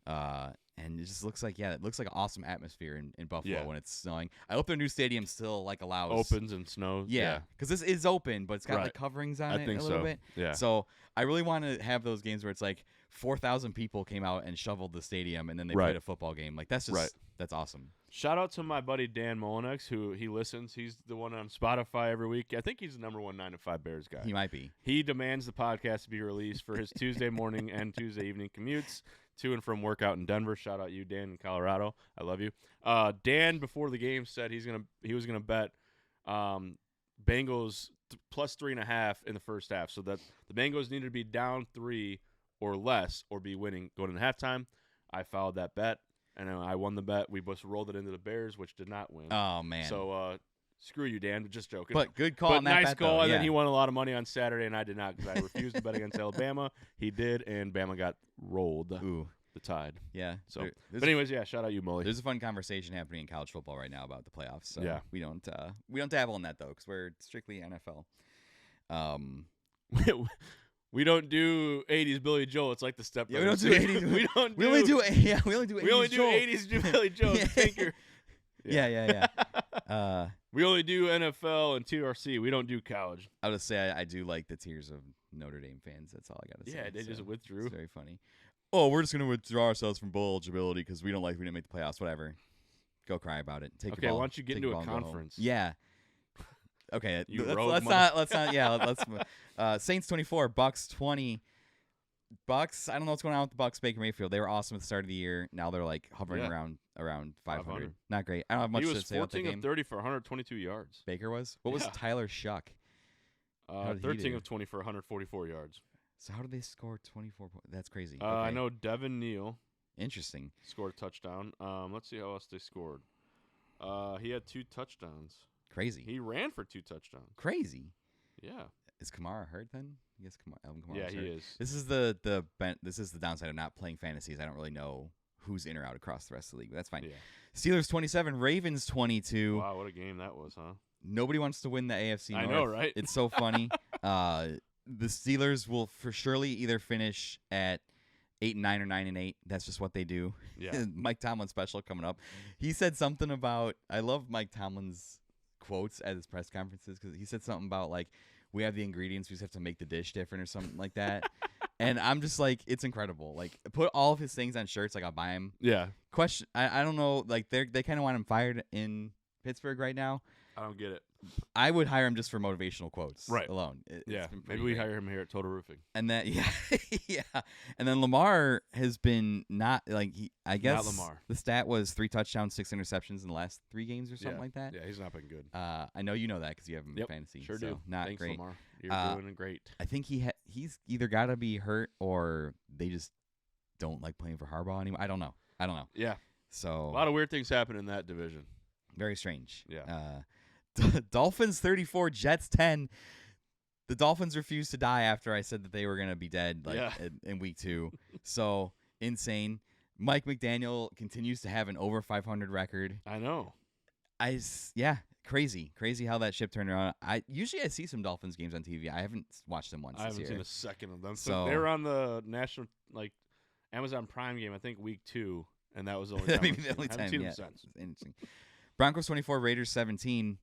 And it just looks like it looks like an awesome atmosphere in Buffalo when it's snowing. I hope their new stadium still like allows Opens and snows. Yeah, because this is open, but it's got Right. like coverings on I it think a little so. bit. Yeah. So I really want to have those games where it's like 4,000 people came out and shoveled the stadium, and then they Right. played a football game. Like that's just Right. that's awesome. Shout out to my buddy Dan Molinex, who he listens. He's the one on Spotify every week. I think he's the number one 9 to 5 Bears guy. He might be. He demands the podcast to be released for his Tuesday morning and Tuesday evening commutes to and from workout in Denver. Shout out you, Dan, in Colorado. I love you. Dan, before the game, said he was gonna bet Bengals plus 3.5 in the first half, so that the Bengals needed to be down 3 or less or be winning going into halftime. I followed that bet, and I won the bet. We both rolled it into the Bears, which did not win. Oh man. So screw you, Dan. Just joking. But good call But on that nice bet, call, though. and Yeah. then he won a lot of money on Saturday, and I did not because I refused to bet against Alabama. He did, and Bama got rolled. Ooh. The Tide. Yeah. So, There's but anyways, yeah, shout out you, Mully. There's a fun conversation happening in college football right now about the playoffs. So Yeah. we don't dabble in that though because we're strictly NFL. We don't do 80s Billy Joel. It's like the Step Yeah, we don't do 80s. we don't. We only do 80s. We only do Joel. 80s Billy Joel. Yeah. Thinker. Yeah. We only do NFL and TRC. We don't do college. I'll just say I do like the tears of Notre Dame fans. That's all I gotta say. Yeah, they just withdrew. It's very funny. Oh, we're just gonna withdraw ourselves from bowl eligibility because we didn't make the playoffs. Whatever. Go cry about it. Take Okay, your ball. why don't you get Take into your a ball and go home. conference? Yeah. Okay. You let's, rogue let's not. Let's not. Yeah. Let's. Saints 24, Bucks 20. Bucks. I don't know what's going on with the Bucks. Baker Mayfield. They were awesome at the start of the year. Now they're like hovering Yeah. around 500. 500. Not great. I don't have much He to was say about the 14 game. of 30 for 122 yards. Baker was. What was Yeah. Tyler Shuck? How did he 13 do? of 20 for 144 yards. So how did they score 24 points? That's crazy. I Okay. know Devin Neal Interesting. scored a touchdown. Let's see how else they scored. He had 2 touchdowns. Crazy. He ran for 2 touchdowns. Crazy. Yeah. Is Kamara hurt then? I guess Alvin Kamara. Yeah, he is. This is this is the downside of not playing fantasies. I don't really know who's in or out across the rest of the league, but that's fine. Yeah. Steelers 27, Ravens 22. Wow, what a game that was, huh? Nobody wants to win the AFC North. I know, right? It's so funny. The Steelers will for surely either finish at 8-9 or 9-8. That's just what they do. Yeah. Mike Tomlin special coming up. He said something about. I love Mike Tomlin's quotes at his press conferences because he said something about like we have the ingredients, we just have to make the dish different or something like that. And I'm just like, it's incredible. Like put all of his things on shirts. Like I'll buy him. Yeah. Question. I don't know. Like they kind of want him fired in Pittsburgh right now. I don't get it. I would hire him just for motivational quotes Right. alone. Yeah, It's been maybe pretty we great. hire him here at Total Roofing. And then yeah, and then Lamar has been not like I guess Lamar. the stat was 3 touchdowns, 6 interceptions in the last 3 games or something like that. Yeah, he's not been good. I know you know that because you have him in fantasy. Sure so do. Not Thanks, great. Lamar. You're doing great. I think he's either got to be hurt or they just don't like playing for Harbaugh anymore. I don't know. Yeah. So A lot of weird things happen in that division. very strange. Yeah. Dolphins 34, Jets 10. The Dolphins refused to die after I said that they were going to be dead in week 2. So insane. Mike McDaniel continues to have an over 500 record. I know. Crazy how that ship turned around. I see some Dolphins games on TV. I haven't watched them once I this haven't year. seen a second of them. So they were on the national Amazon Prime game, I think week 2, and that was the only time. Maybe the only I time. haven't seen Yeah, them since. interesting. Broncos 24, Raiders 17.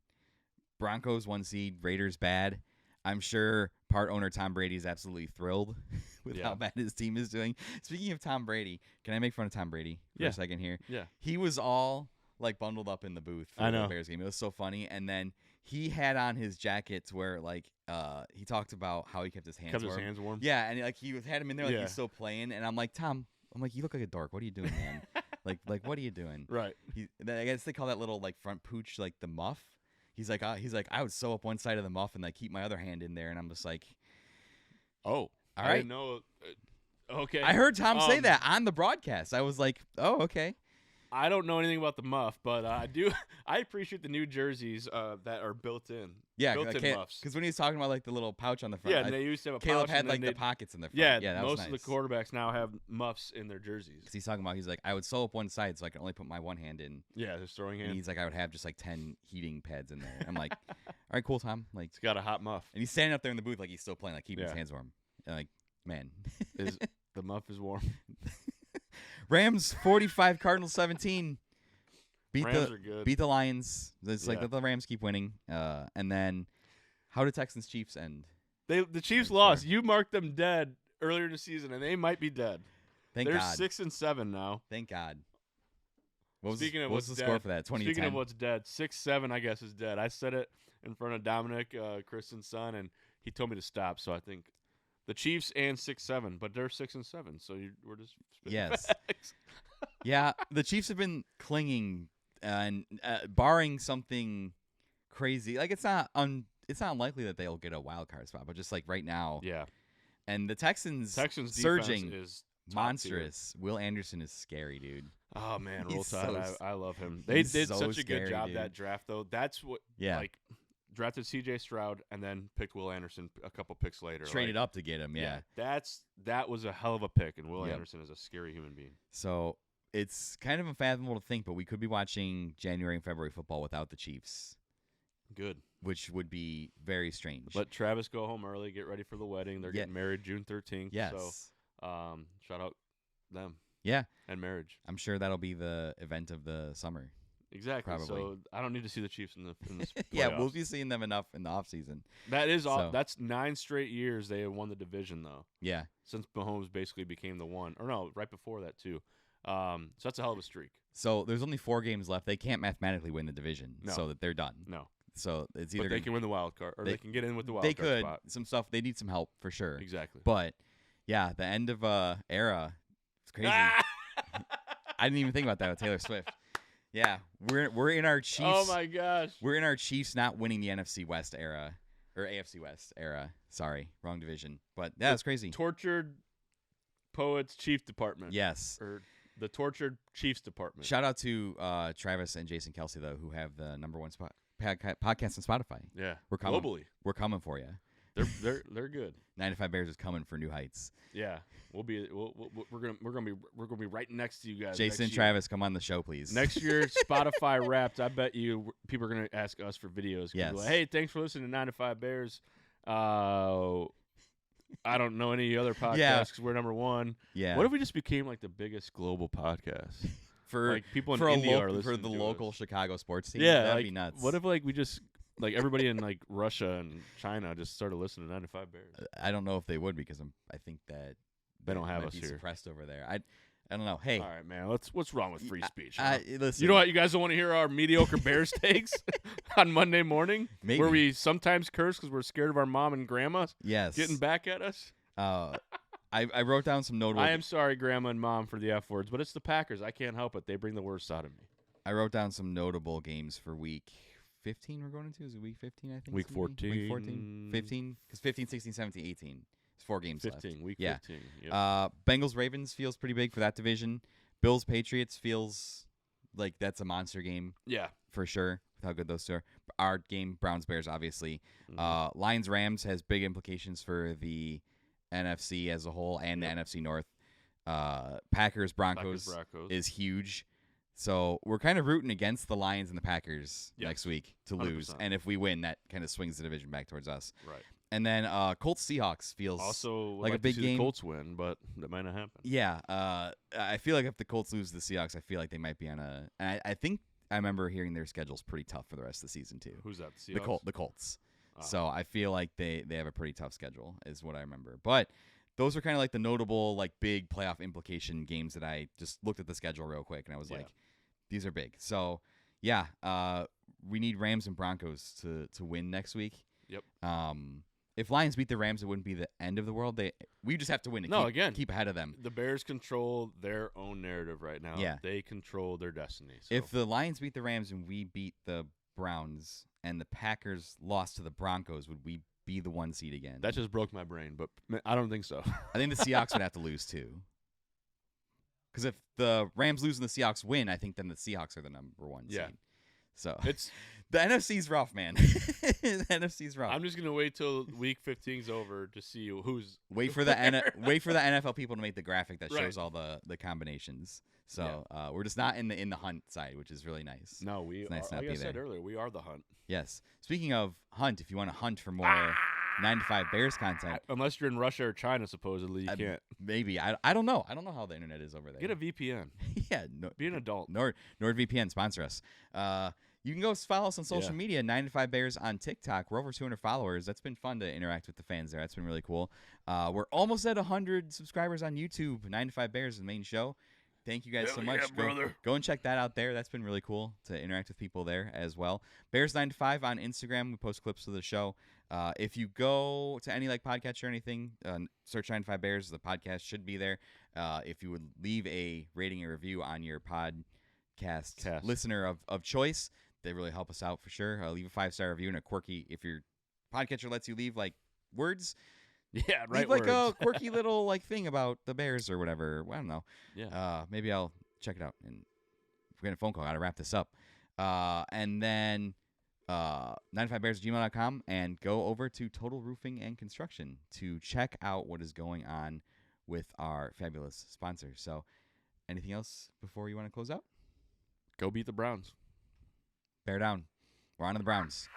Broncos 1 seed, Raiders bad. I'm sure part owner Tom Brady is absolutely thrilled with how bad his team is doing. Speaking of Tom Brady, can I make fun of Tom Brady for a second here? Yeah. He was all like bundled up in the booth for the Bears game. It was so funny. And then he had on his jackets where he talked about how he kept his hands warm. Yeah, and he had him in there he's still playing. And I'm like, Tom, you look like a dork. What are you doing, man? like what are you doing? Right. I guess they call that little front pooch the muff. He's like I would sew up one side of the muff and keep my other hand in there, and I'm just like, oh, all right. I didn't know. Okay. I heard Tom say that on the broadcast. I was like, oh, okay. I don't know anything about the muff, but I do. I appreciate the new jerseys that are built in. Yeah, built-in muffs. Because when he was talking about the little pouch on the front, Yeah, and they used to have a Caleb pouch. had the pockets in the front. Yeah, that most was nice. of the quarterbacks now have muffs in their jerseys. Because he's talking about, he's like, I would sew up one side so I can only put my one hand in. Yeah, his throwing hand. And he's like, I would have just 10 heating pads in there. I'm like, all right, cool, Tom. He's got a hot muff. And he's standing up there in the booth he's still playing, keeping his hands warm. And man. The muff is warm. Rams 45, Cardinals 17. Rams are good. Beat the Lions. It's the Rams keep winning. And then, how did Texans Chiefs end? The Chiefs lost. You marked them dead earlier in the season, and they might be dead. Thank They're God. 6-7 now. Thank God. What Speaking of what's the what's score dead, for that? 20-10. Speaking of what's dead, 6-7 I guess is dead. I said it in front of Dominic, Kristen's son, and he told me to stop. So I think the Chiefs and 6-7, but they're 6-7. So we're just yes. facts. Yeah, the Chiefs have been clinging. And barring something crazy, it's not unlikely that they'll get a wild card spot, but just right now, yeah. And the Texans surging is monstrous. Will Anderson is scary, dude. Oh man, Roll He's Tide, so I love him. They did so such a scary, good job dude. that draft though. That's what drafted C.J. Stroud and then picked Will Anderson a couple picks later. Traded up to get him, yeah. That was a hell of a pick, and Will Anderson is a scary human being. So. It's kind of unfathomable to think, but we could be watching January and February football without the Chiefs. Good. Which would be very strange. Let Travis go home early, get ready for the wedding. They're getting married June 13th. Yes. So, shout out them. Yeah. And marriage. I'm sure that'll be the event of the summer. Exactly. Probably. So I don't need to see the Chiefs in this yeah, we'll be seeing them enough in the offseason. That's 9 straight years they have won the division, though. Yeah. Since Mahomes basically became the one. Or no, right before that, too. So that's a hell of a streak. So there's only 4 games left. They can't mathematically win the division, so that they're done. No. So it's either but they can win the wild card, or they can get in with the wild card. They could. Spot. Some stuff. They need some help for sure. Exactly. But yeah, the end of era. It's crazy. I didn't even think about that with Taylor Swift. Yeah, we're in our Chiefs. Oh my gosh. We're in our Chiefs not winning the NFC West era or AFC West era. Sorry, wrong division. But yeah, it's crazy. Tortured Poets Chief Department. Yes. Or the Tortured Chiefs Department. Shout out to Travis and Jason Kelsey though, who have the #1 spot podcast on Spotify. Yeah, we're coming. Globally, we're coming for you. They're good. 95 Bears is coming for new heights. Yeah, we're gonna be right next to you guys. Jason and Travis, come on the show, please. Next year, Spotify Wrapped. I bet you people are gonna ask us for videos. Yes. Like, hey, thanks for listening to 95 Bears. I don't know any other podcasts because we're #1. Yeah. What if we just became the biggest global podcast? For people in India are listening for the to local us. Chicago sports team. Yeah, that'd be nuts. What if we just everybody in Russia and China just started listening to 95 Bears? I don't know if they would because I think that they don't have might us be here. suppressed over there. I don't know. Hey, All right, man. What's wrong with free speech? listen. You know what? You guys don't want to hear our mediocre Bears takes on Monday morning, Maybe. where we sometimes curse because we're scared of our mom and grandma Yes. getting back at us. I wrote down some notable. I am sorry, grandma and mom, for the F words, but it's the Packers. I can't help it. They bring the worst out of me. I wrote down some notable games for week 15 we're going into. Is it week 15, I think? Week it's gonna be? 14. Week 14? 15? Because 15, 16, 17, 18. It's 4 games 15. left. Week Yeah. 15. Yep. Bengals-Ravens feels pretty big for that division. Bills-Patriots feels like that's a monster game Yeah. for sure with how good those two are. Our game, Browns-Bears, obviously. Mhm. Lions-Rams has big implications for the NFC as a whole and Yep. the NFC North. Packers-Broncos Packers-Broncos. is huge. So we're kind of rooting against the Lions and the Packers Yes. next week to lose. 100%. And if we win, that kind of swings the division back towards us. Right. And then Colts-Seahawks feels Also, would like a to big see game. The Colts win, but that might not happen. Yeah. I feel like if the Colts lose to the Seahawks, I feel like they might be on a – and I think I remember hearing their schedule's pretty tough for the rest of the season too. Who's that? The Seahawks? The Colts. Ah. So I feel like they have a pretty tough schedule is what I remember. But those are kind of like the notable like big playoff implication games that I just looked at the schedule real quick and I was like, these are big. So yeah, we need Rams and Broncos to win next week. Yep. If Lions beat the Rams, it wouldn't be the end of the world. We just have to win to keep ahead of them. The Bears control their own narrative right now. Yeah. They control their destiny. So. If the Lions beat the Rams and we beat the Browns and the Packers lost to the Broncos, would we be the 1 seed again? That just broke my brain, but I don't think so. I think the Seahawks would have to lose too. Because if the Rams lose and the Seahawks win, I think then the Seahawks are the number 1 seed. So It's the NFC's rough, man. The NFC's rough. I'm just gonna wait till week 15's over to see who's wait for the NFL people to make the graphic that Right. shows all the combinations. So we're just not in the hunt side, which is really nice. No, we It's nice are, to not like I be said there. earlier, we are the hunt. Yes. Speaking of hunt, if you want to hunt for more 9 to 5 Bears content, Unless you're in Russia or China, supposedly you can't. maybe I don't know. I don't know how the internet is over there. Get a VPN. yeah. No, Be an adult. NordVPN sponsor us. You can go follow us on social media, 9 to 5 Bears on TikTok. We're over 200 followers. That's been fun to interact with the fans there. That's been really cool. We're almost at 100 subscribers on YouTube. 9 to 5 Bears, the main show. Thank you guys so much. Go and check that out there. That's been really cool to interact with people there as well. Bears 9 to 5 on Instagram. We post clips of the show. If you go to any like podcast or anything, search 9 to 5 Bears. The podcast should be there. If you would leave a rating and review on your podcast listener of choice, they really help us out for sure. Leave a 5-star review and a quirky. If your podcatcher lets you leave like words. Yeah, right. Leave like a quirky little like thing about the Bears or whatever. I don't know. Yeah. Maybe I'll check it out. And if we get a phone call, got to wrap this up. And then 95bears@gmail.com and go over to Total Roofing and Construction to check out what is going on with our fabulous sponsors. So, anything else before you want to close out? Go beat the Browns. Bear down. We're on to the Browns.